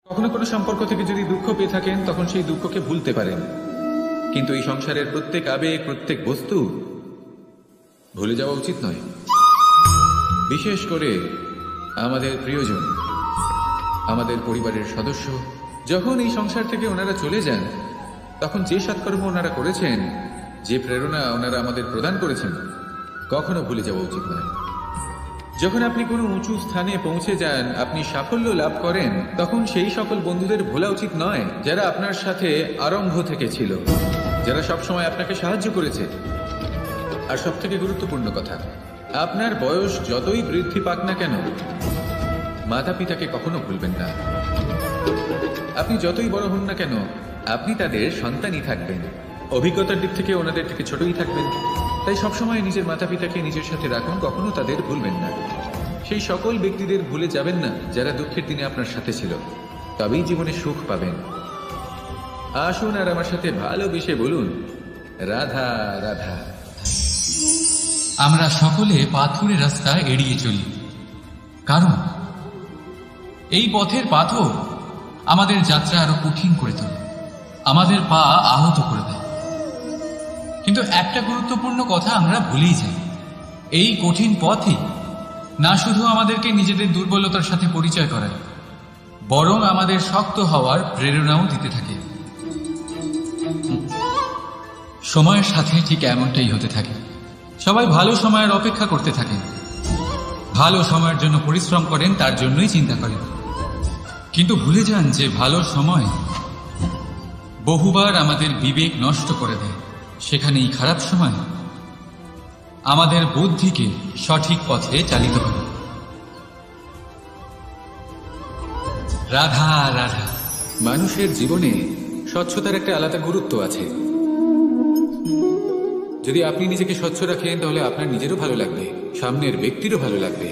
কখনো কোনো সম্পর্ক থেকে যদি দুঃখ পেয়ে থাকেন তখন সেই দুঃখকে ভুলতে পারেন, কিন্তু এই সংসারের প্রত্যেক আবেগ, প্রত্যেক বস্তু ভুলে যাওয়া উচিত নয়। বিশেষ করে আমাদের প্রিয়জন, আমাদের পরিবারের সদস্য। যখন এই সংসার থেকে ওনারা চলে যান তখন যে সৎকর্ম ওনারা করেছেন, যে প্রেরণা ওনারা আমাদের প্রদান করেছেন, কখনো ভুলে যাওয়া উচিত নয়। যখন আপনি কোনো উঁচু স্থানে পৌঁছে যান, আপনি সাফল্য লাভ করেন, তখন সেই সকল বন্ধুদের ভোলা উচিত নয় যারা আপনার সাথে আরম্ভ থেকে ছিল, যারা সবসময় আপনাকে সাহায্য করেছে। আর সব থেকে গুরুত্বপূর্ণ কথা, আপনার বয়স যতই বৃদ্ধি পাক না কেন, মাতা পিতাকে কখনো ভুলবেন না। আপনি যতই বড় হন না কেন, আপনি তাদের সন্তানই থাকবেন। অভিজ্ঞতার দিক থেকে ওনাদের থেকে ছোটই থাকবেন। তাই সবসময় নিজের মাতা পিতাকে নিজের সাথে রাখুন, কখনো তাদের ভুলবেন না। সেই সকল ব্যক্তিদের ভুলে যাবেন না যারা দুঃখের দিনে আপনার সাথে ছিল, তবেই জীবনে সুখ পাবেন। আসুন আর আমার সাথে ভালোবেসে বলুন, রাধা রাধা। আমরা সকলে পাথুরের রাস্তা এড়িয়ে চলি, কারণ এই পথের পাথর আমাদের যাত্রা আরো কঠিন করে তোলে, আমাদের পা আহত করে দেয়। কিন্তু একটা গুরুত্বপূর্ণ কথা আমরা ভুলেই যাই, এই কঠিন পথই না শুধু আমাদেরকে নিজেদের দুর্বলতার সাথে পরিচয় করায়, বরং আমাদের শক্ত হওয়ার প্রেরণাও দিতে থাকে। সময়ের সাথে ঠিক এমনটাই হতে থাকে। সবাই ভালো সময়ের অপেক্ষা করতে থাকেন, ভালো সময়ের জন্য পরিশ্রম করেন, তার জন্যই চিন্তা করেন, কিন্তু ভুলে যান যে ভালো সময় বহুবার আমাদের বিবেক নষ্ট করে দেয়। সেখানেই খারাপ সময় আমাদের বুদ্ধিকে সঠিক পথে চালিত করে। রাধা রাধা। মানুষের জীবনে স্বচ্ছতার একটা আলাদা গুরুত্ব আছে। যদি আপনি নিজেকে স্বচ্ছ রাখেন তাহলে আপনার নিজেরও ভালো লাগবে, সামনের ব্যক্তিরও ভালো লাগবে,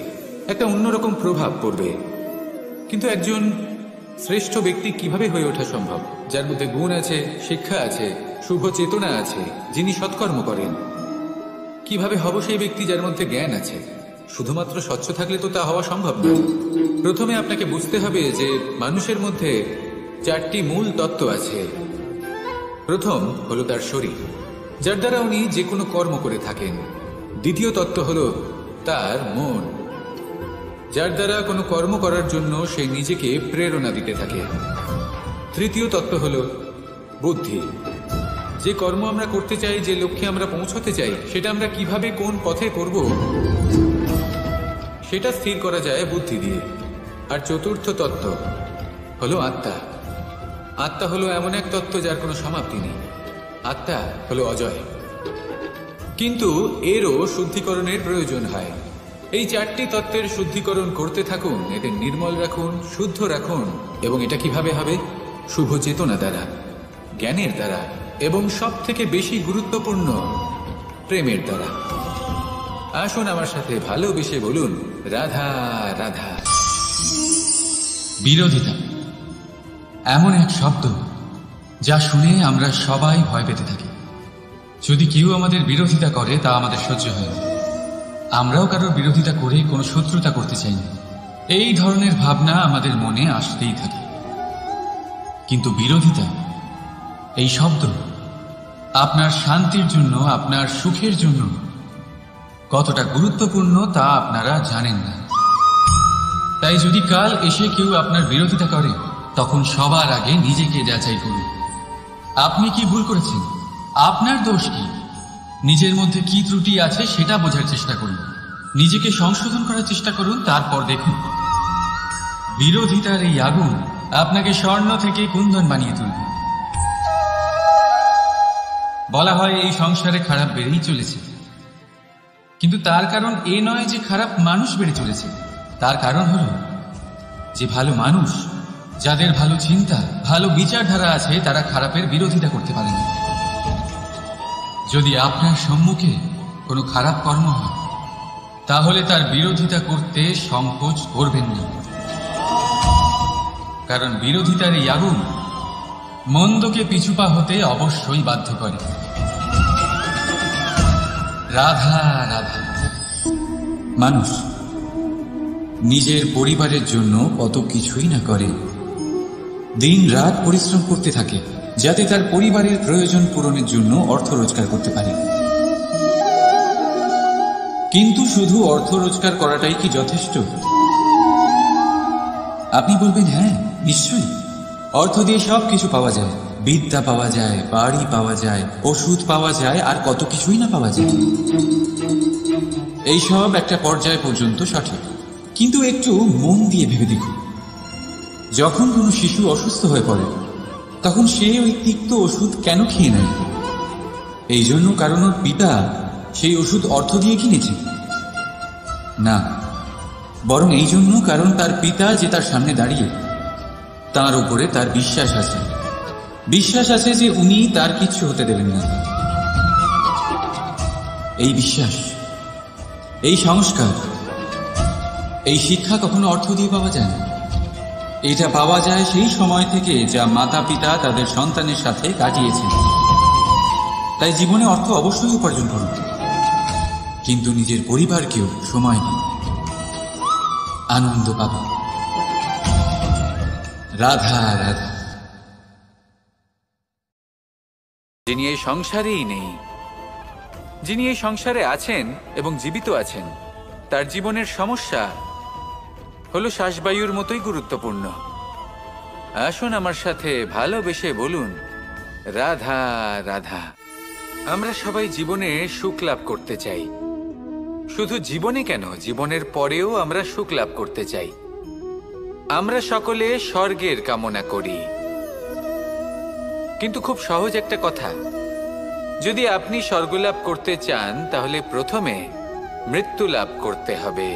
একটা অন্যরকম প্রভাব পড়বে। কিন্তু একজন শ্রেষ্ঠ ব্যক্তি কিভাবে হয়ে ওঠা সম্ভব? যার মধ্যে গুণ আছে, শিক্ষা আছে, শুভ চেতনা আছে, যিনি সৎকর্ম করেন। কিভাবে হব সেই ব্যক্তি যার মধ্যে জ্ঞান আছে? শুধুমাত্র স্বচ্ছ থাকলে তো তা হওয়া সম্ভব নয়। প্রথমে আপনাকে বুঝতে হবে যে মানুষের মধ্যে 4টি মূল তত্ত্ব আছে। প্রথম হলো তার শরীর, যার দ্বারা উনি যে কোনো কর্ম করে থাকেন। দ্বিতীয় তত্ত্ব হলো তার মন, যার দ্বারা কোনো কর্ম করার জন্য সে নিজেকে প্রেরণা দিতে থাকে। তৃতীয় তত্ত্ব হলো বুদ্ধি, যে কর্ম আমরা করতে চাই, যে লক্ষ্যে আমরা পৌঁছতে চাই, সেটা আমরা কিভাবে কোন পথে করব সেটা স্থির করা যায় বুদ্ধি দিয়ে। আর চতুর্থ তত্ত্ব হলো আত্মা। আত্মা হলো এমন এক তত্ত্ব যার কোনো সমাপ্তি নেই। আত্মা হলো অজয়, কিন্তু এরও শুদ্ধিকরণের প্রয়োজন হয়। এই 4টি তত্ত্বের শুদ্ধিকরণ করতে থাকুন, এদের নির্মল রাখুন, শুদ্ধ রাখুন। এবং এটা কিভাবে হবে? শুভ চেতনা দ্বারা, জ্ঞানের দ্বারা, এবং সব থেকে বেশি গুরুত্বপূর্ণ প্রেমের দ্বারা। আসুন আমার সাথে ভালোবেসে বলুন, রাধা রাধা। বিরোধিতা এমন এক শব্দ যা শুনে আমরা সবাই ভয় পেতে থাকি। যদি কেউ আমাদের বিরোধিতা করে তা আমাদের সহ্য হয় না। আমরাও কারোর বিরোধিতা করে কোনো শত্রুতা করতে চাই না। এই ধরনের ভাবনা আমাদের মনে আসতেই থাকে। কিন্তু বিরোধিতা এই শব্দ আপনার শান্তির জন্য, আপনার সুখের জন্য কতটা গুরুত্বপূর্ণ তা আপনারা জানেন না। তাই যদি কাল এসে কেউ আপনার বিরোধিতা করে, তখন সবার আগে নিজেকে যাচাই করুন। আপনি কি ভুল করেছেন? আপনার দোষ কি? নিজের মধ্যে কি ত্রুটি আছে সেটা বোঝার চেষ্টা করুন, নিজেকে সংশোধন করার চেষ্টা করুন। তারপর দেখুন বিরোধিতার এই আগুন আপনাকে স্বর্ণ থেকে কুন্দন বানিয়ে তুলবে। বলা হয় এই সংসারে খারাপ বেড়েই চলেছে, কিন্তু তার কারণ এ নয় যে খারাপ মানুষ বেড়ে চলেছে। তার কারণ হল যে ভালো মানুষ, যাদের ভালো চিন্তা, ভালো বিচারধারা আছে, তারা খারাপের বিরোধিতা করতে পারে না। যদি আপনার সম্মুখে কোনো খারাপ কর্ম হয়, তাহলে তার বিরোধিতা করতে সংকোচ করবেন না, কারণ বিরোধিতার এই আগুন মন্দকে পিছুপা হতে অবশ্যই বাধ্য করে। রাধা রাধা। মানুষ নিজের পরিবারের জন্য কত কিছুই না করে, দিন রাত পরিশ্রম করতে থাকে যাতে তার পরিবারের প্রয়োজন পূরণের জন্য অর্থ রোজগার করতে পারে। কিন্তু শুধু অর্থ রোজগার করাটাই কি যথেষ্ট? আপনি বলবেন হ্যাঁ, নিশ্চয়ই। অর্থ দিয়ে সবকিছু পাওয়া যায়, বিদ্যা পাওয়া যায়, বাড়ি পাওয়া যায়, ওষুধ পাওয়া যায়, আর কত কিছুই না পাওয়া যায়। এইসব একটা পর্যায় পর্যন্ত সঠিক, কিন্তু একটু মন দিয়ে ভেবে দেখুন, যখন কোনো শিশু অসুস্থ হয়ে পড়ে তখন সে ওই তিক্ত ওষুধ কেন খেয়ে নেয়? এই জন্য কারণ ওর পিতা সেই ওষুধ অর্থ দিয়ে কিনেছে? না, বরং এই জন্য কারণ তার পিতা যে তার সামনে দাঁড়িয়ে, তার উপরে তার বিশ্বাস আছে। বিশ্বাস আছে যে উনি তার কিচ্ছু হতে দেবেন না। এই বিশ্বাস, এই সংস্কার, এই শিক্ষা কখনো অর্থ দিয়ে পাওয়া যায় না। এটা পাওয়া যায় সেই সময় থেকে যা মাতা পিতা তাদের সন্তানের সাথে কাটিয়েছেন। তাই জীবনে অর্থ অবশ্যই উপার্জন করুন, কিন্তু নিজের পরিবারকেও সময় দিন, আনন্দ পাবেন। রাধা রাধা। যিনি এই সংসারেই নেই, যিনি এই সংসারে আছেন এবং জীবিত আছেন, তার জীবনের সমস্যা হলো শ্বাসবায়ুর মতোই গুরুত্বপূর্ণ। আসুন আমার সাথে ভালোবেসে বলুন, রাধা রাধা। আমরা সবাই জীবনে সুখ লাভ করতে চাই। শুধু জীবনে কেন, জীবনের পরেও আমরা সুখ লাভ করতে চাই। আমরা সকলে স্বর্গের কামনা করি। কিন্তু খুব সহজ একটা কথা, যদি আপনি স্বর্গ লাভ করতে চান তাহলে প্রথমে মৃত্যু লাভ করতে হবে।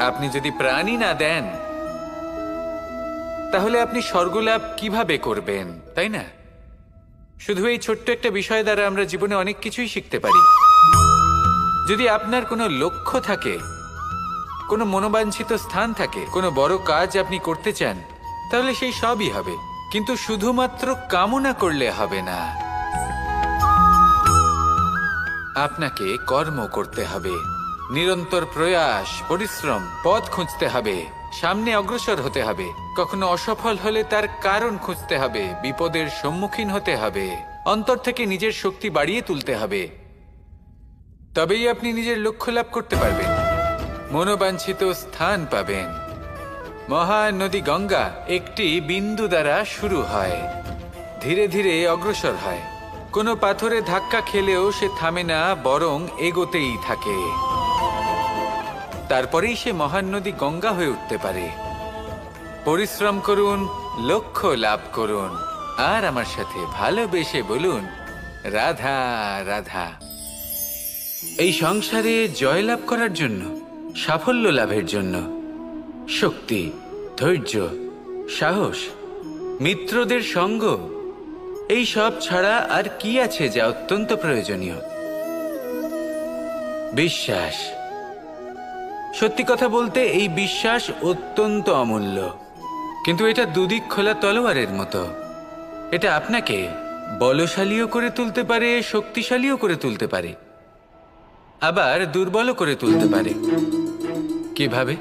আপনি যদি প্রাণই না দেন তাহলে আপনি স্বর্গ লাভ কিভাবে করবেন, তাই না? শুধু এই ছোট্ট একটা বিষয় দ্বারা আমরা জীবনে অনেক কিছুই শিখতে পারি। যদি আপনার কোনো লক্ষ্য থাকে, কোনো মনোবাঞ্ছিত স্থান থাকে, কোনো বড় কাজ আপনি করতে চান, তাহলে সেই সবই হবে। কিন্তু শুধুমাত্র কামনা করলে হবে না, আপনাকে কর্ম করতে হবে, নিরন্তর প্রয়াস, পরিশ্রম, পথ খুঁজতে হবে, সামনে অগ্রসর হতে হবে। কখনো অসফল হলে তার কারণ খুঁজতে হবে, বিপদের সম্মুখীন হতে হবে, অন্তর থেকে নিজের শক্তি বাড়িয়ে তুলতে হবে। তবেই আপনি নিজের লক্ষ্য লাভ করতে পারবেন, মনোবাঞ্ছিত স্থান পাবেন। মহান নদী গঙ্গা একটি বিন্দু দ্বারা শুরু হয়, ধীরে ধীরে অগ্রসর হয়। কোনো পাথরে ধাক্কা খেলেও সে থামে না, বরং এগোতেই থাকে। তারপরেই সে মহান নদী গঙ্গা হয়ে উঠতে পারে। পরিশ্রম করুন, লক্ষ্য লাভ করুন, আর আমার সাথে ভালোবেসে বলুন, রাধা রাধা। এই সংসারে জয়লাভ করার জন্য, সাফল্য লাভের জন্য শক্তি, ধৈর্য, সাহস, মিত্রদের সঙ্গ, এই সব ছাড়া আর কি আছে যা অত্যন্ত প্রয়োজনীয়? বিশ্বাস। সত্যি কথা বলতে এই বিশ্বাস অত্যন্ত অমূল্য, কিন্তু এটা দুদিক খোলা তলোয়ারের মতো। এটা আপনাকে বলশালীও করে তুলতে পারে, শক্তিশালীও করে তুলতে পারে, আবার দুর্বলও করে তুলতে পারে। কিভাবে?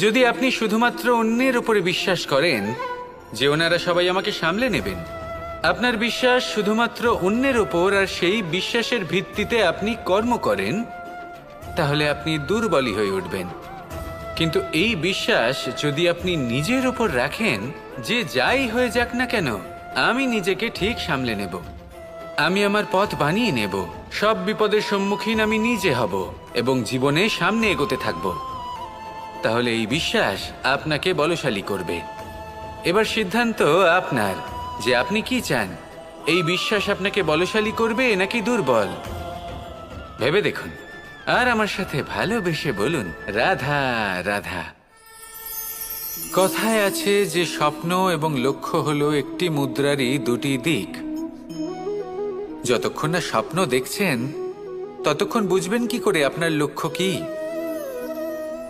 যদি আপনি শুধুমাত্র অন্যের উপরে বিশ্বাস করেন যে ওনারা সবাই আমাকে সামলে নেবেন, আপনার বিশ্বাস শুধুমাত্র অন্যের উপর, আর সেই বিশ্বাসের ভিত্তিতে আপনি কর্ম করেন, তাহলে আপনি দুর্বলই হয়ে উঠবেন। কিন্তু এই বিশ্বাস যদি আপনি নিজের উপর রাখেন যে যাই হয়ে যাক না কেন, আমি নিজেকে ঠিক সামলে নেব, আমি আমার পথ বানিয়ে নেব, সব বিপদের সম্মুখীন আমি নিজে হব এবং জীবনে সামনে এগোতে থাকব, তাহলে এই বিশ্বাস আপনাকে বলশালী করবে। এবার সিদ্ধান্ত আপনার যে আপনি কি চান, এই বিশ্বাস আপনাকে বলশালী করবে নাকি দুর্বল। ভেবে দেখুন, আর আমার সাথে ভালোবেসে বলুন, রাধা রাধা। কথায় আছে যে স্বপ্ন এবং লক্ষ্য হলো একটি মুদ্রারই দুটি দিক। যতক্ষণ না স্বপ্ন দেখছেন ততক্ষণ বুঝবেন কি করে আপনার লক্ষ্য কি?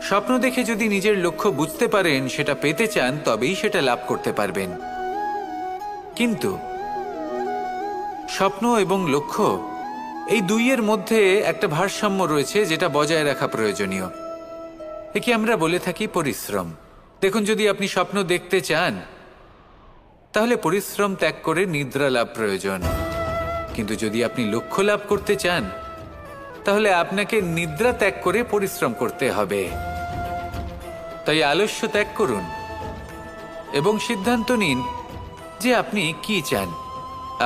স্বপ্ন দেখে যদি নিজের লক্ষ্য বুঝতে পারেন, সেটা পেতে চান, তবেই সেটা লাভ করতে পারবেন। কিন্তু স্বপ্ন এবং লক্ষ্য, এই দুইয়ের মধ্যে একটা ভারসাম্য রয়েছে যেটা বজায় রাখা প্রয়োজনীয়। একে আমরা বলে থাকি পরিশ্রম। দেখুন, যদি আপনি স্বপ্ন দেখতে চান তাহলে পরিশ্রম ত্যাগ করে নিদ্রা লাভ প্রয়োজন, কিন্তু যদি আপনি লক্ষ্য লাভ করতে চান তাহলে আপনাকে নিদ্রা ত্যাগ করে পরিশ্রম করতে হবে। তাই আলস্য ত্যাগ করুন এবং সিদ্ধান্ত নিন যে আপনি কি চান।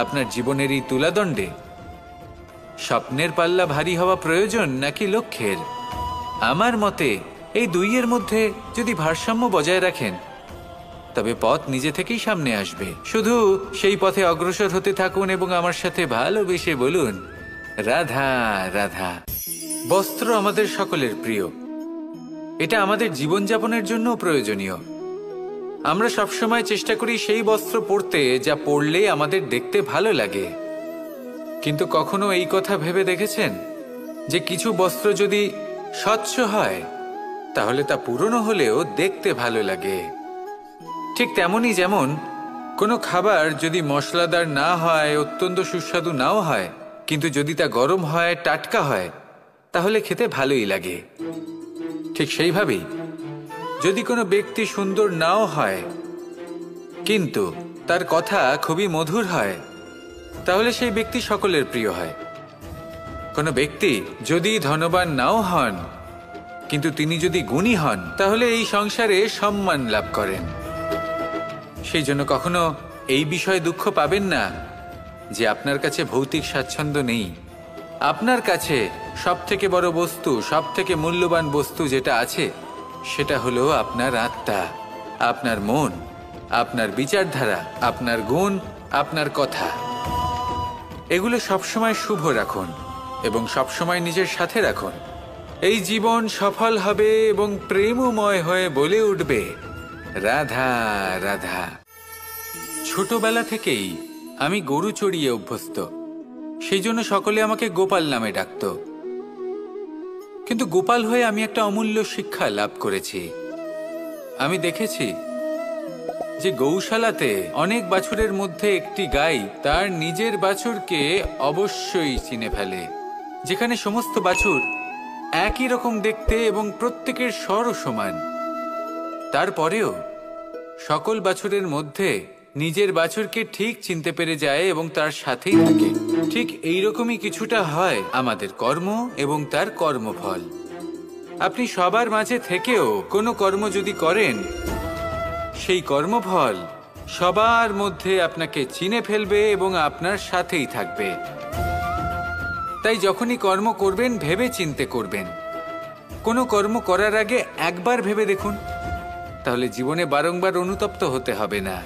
আপনার জীবনের এই তুলাদণ্ডে স্বপ্নের পাল্লা ভারী হওয়া প্রয়োজন নাকি লক্ষ্যের? আমার মতে এই দুইয়ের মধ্যে যদি ভারসাম্য বজায় রাখেন তবে পথ নিজে থেকেই সামনে আসবে। শুধু সেই পথে অগ্রসর হতে থাকুন এবং আমার সাথে ভালোবেসে বলুন, রাধা রাধা। বস্ত্র আমাদের সকলের প্রিয়, এটা আমাদের জীবনযাপনের জন্য প্রয়োজনীয়। আমরা সবসময় চেষ্টা করি সেই বস্ত্র পরতে যা পরলে আমাদের দেখতে ভালো লাগে। কিন্তু কখনো এই কথা ভেবে দেখেছেন যে কিছু বস্ত্র যদি স্বচ্ছ হয় তাহলে তা পুরনো হলেও দেখতে ভালো লাগে? ঠিক তেমনই, যেমন কোনো খাবার যদি মশলাদার না হয়, অত্যন্ত সুস্বাদু নাও হয়, কিন্তু যদি তা গরম হয়, টাটকা হয়, তাহলে খেতে ভালোই লাগে। ঠিক সেইভাবেই যদি কোনো ব্যক্তি সুন্দর নাও হয় কিন্তু তার কথা খুবই মধুর হয়, তাহলে সেই ব্যক্তি সকলের প্রিয় হয়। কোনো ব্যক্তি যদি ধনবান নাও হন কিন্তু তিনি যদি গুণী হন তাহলে এই সংসারে সম্মান লাভ করেন। সেই জন্য কখনো এই বিষয়ে দুঃখ পাবেন না যে আপনার কাছে ভৌতিক স্বাচ্ছন্দ্য নেই। আপনার কাছে সবথেকে বড় বস্তু, সবথেকে মূল্যবান বস্তু যেটা আছে সেটা হলো আপনার আত্মা, আপনার মন, আপনার বিচারধারা, আপনার গুণ, আপনার কথা। এগুলো সবসময় শুভ রাখুন এবং সবসময় নিজের সাথে রাখুন। এই জীবন সফল হবে এবং প্রেমময় হয়ে বলে উঠবে, রাধা রাধা। ছোটবেলা থেকেই আমি গরু চড়িয়ে অভ্যস্ত, সেই জন্য সকলে আমাকে গোপাল নামে ডাকত। কিন্তু গোপাল হয়ে আমি একটা অমূল্য শিক্ষা লাভ করেছি। আমি দেখেছি যে গৌশালাতে অনেক বাছুরের মধ্যে একটি গাই তার নিজের বাছুরকে অবশ্যই চিনে ফেলে। যেখানে সমস্ত বাছুর একই রকম দেখতে এবং প্রত্যেকের স্বরও সমান, তারপরেও সকল বাছুরের মধ্যে নিজের বাছুরকে ঠিক চিনতে পেরে যায় এবং তার সাথেই থাকে। ঠিক এইরকমই কিছুটা হয় আমাদের কর্ম এবং তার কর্মফল। আপনি সবার মাঝে থেকেও কোনো কর্ম যদি করেন, সেই কর্মফল সবার মধ্যে আপনাকে চিনে ফেলবে এবং আপনার সাথেই থাকবে। তাই যখনই কর্ম করবেন ভেবে চিন্তে করবেন। কোনো কর্ম করার আগে একবার ভেবে দেখুন, তাহলে জীবনে বারংবার অনুতপ্ত হতে হবে না।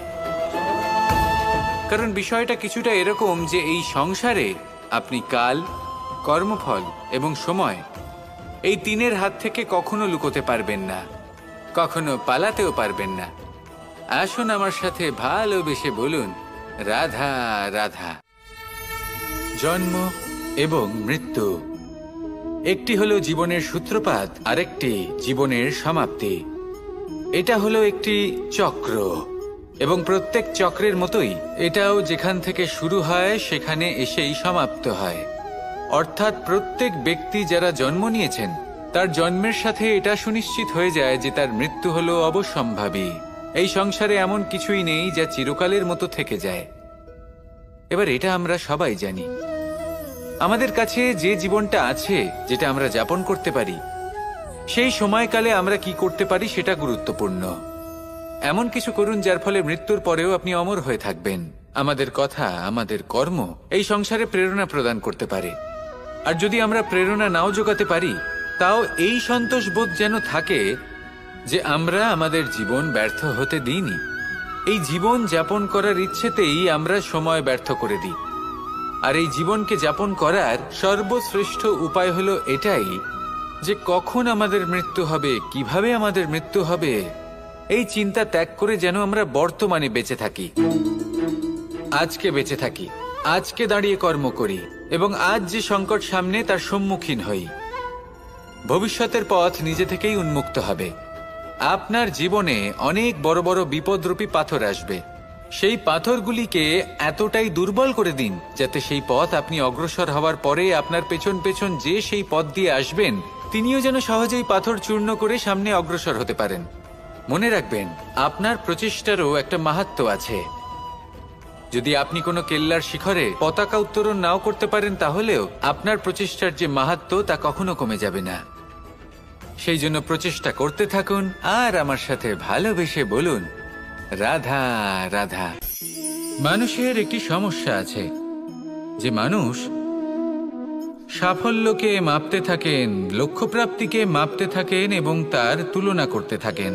কারণ বিষয়টা কিছুটা এরকম যে এই সংসারে আপনি কাল, কর্মফল এবং সময়, এই তিনের হাত থেকে কখনো লুকোতে পারবেন না, কখনো পালাতেও পারবেন না। আসুন আমার সাথে ভালোবেসে বলুন, রাধা রাধা। জন্ম এবং মৃত্যু, একটি হলো জীবনের সূত্রপাত, আরেকটি জীবনের সমাপ্তি। এটা হলো একটি চক্র এবং প্রত্যেক চক্রের মতোই এটাও যেখান থেকে শুরু হয় সেখানে এসেই সমাপ্ত হয়। অর্থাৎ প্রত্যেক ব্যক্তি যারা জন্ম নিয়েছেন তার জন্মের সাথে এটা সুনিশ্চিত হয়ে যায় যে তার মৃত্যু হলো অবশ্যম্ভাবী। এই সংসারে এমন কিছুই নেই যা চিরকালের মতো থেকে যায়। এবার এটা আমরা সবাই জানি। আমাদের কাছে যে জীবনটা আছে, যেটা আমরা যাপন করতে পারি, সেই সময়কালে আমরা কি করতে পারি সেটা গুরুত্বপূর্ণ। এমন কিছু করুন যার ফলে মৃত্যুর পরেও আপনি অমর হয়ে থাকবেন। আমাদের কথা, আমাদের কর্ম এই সংসারে প্রেরণা প্রদান করতে পারে। আর যদি আমরা প্রেরণা নাও জোগাতে পারি, তাও এই সন্তোষ বোধ যেন থাকে যে আমরা আমাদের জীবন ব্যর্থ হতে দিইনি। এই জীবন যাপন করার ইচ্ছেতেই আমরা সময় ব্যর্থ করে দিই। আর এই জীবনকে যাপন করার সর্বশ্রেষ্ঠ উপায় হলো এটাই যে কখন আমাদের মৃত্যু হবে, কিভাবে আমাদের মৃত্যু হবে, এই চিন্তা ত্যাগ করে যেন আমরা বর্তমানে বেঁচে থাকি, আজকে বেঁচে থাকি, আজকে দাঁড়িয়ে কর্ম করি এবং আজ যে সংকট সামনে তার সম্মুখীন হই। ভবিষ্যতের পথ নিজে থেকেই উন্মুক্ত হবে। আপনার জীবনে অনেক বড় বড় বিপদরূপী পাথর আসবে। সেই পাথরগুলিকে এতটাই দুর্বল করে দিন যাতে সেই পথ আপনি অগ্রসর হওয়ার পরে আপনার পেছন পেছন যে সেই পথ দিয়ে আসবেন তিনিও যেন সহজেই পাথর চূর্ণ করে সামনে অগ্রসর হতে পারেন। মনে রাখবেন আপনার প্রচেষ্টারও একটা মাহাত্ম্য আছে। যদি আপনি কোনো কেল্লার শিখরে পতাকা উত্তোলন নাও করতে পারেন, তাহলেও আপনার প্রচেষ্টার যে মাহাত্ম্য তা কখনো কমে যাবে না। সেই জন্য প্রচেষ্টা করতে থাকুন আর আমার সাথে ভালোবেসে বলুন, রাধা রাধা। মানুষের একটি সমস্যা আছে যে মানুষ সাফল্যকে মাপতে থাকেন, লক্ষ্যপ্রাপ্তিকে মাপতে থাকেন এবং তার তুলনা করতে থাকেন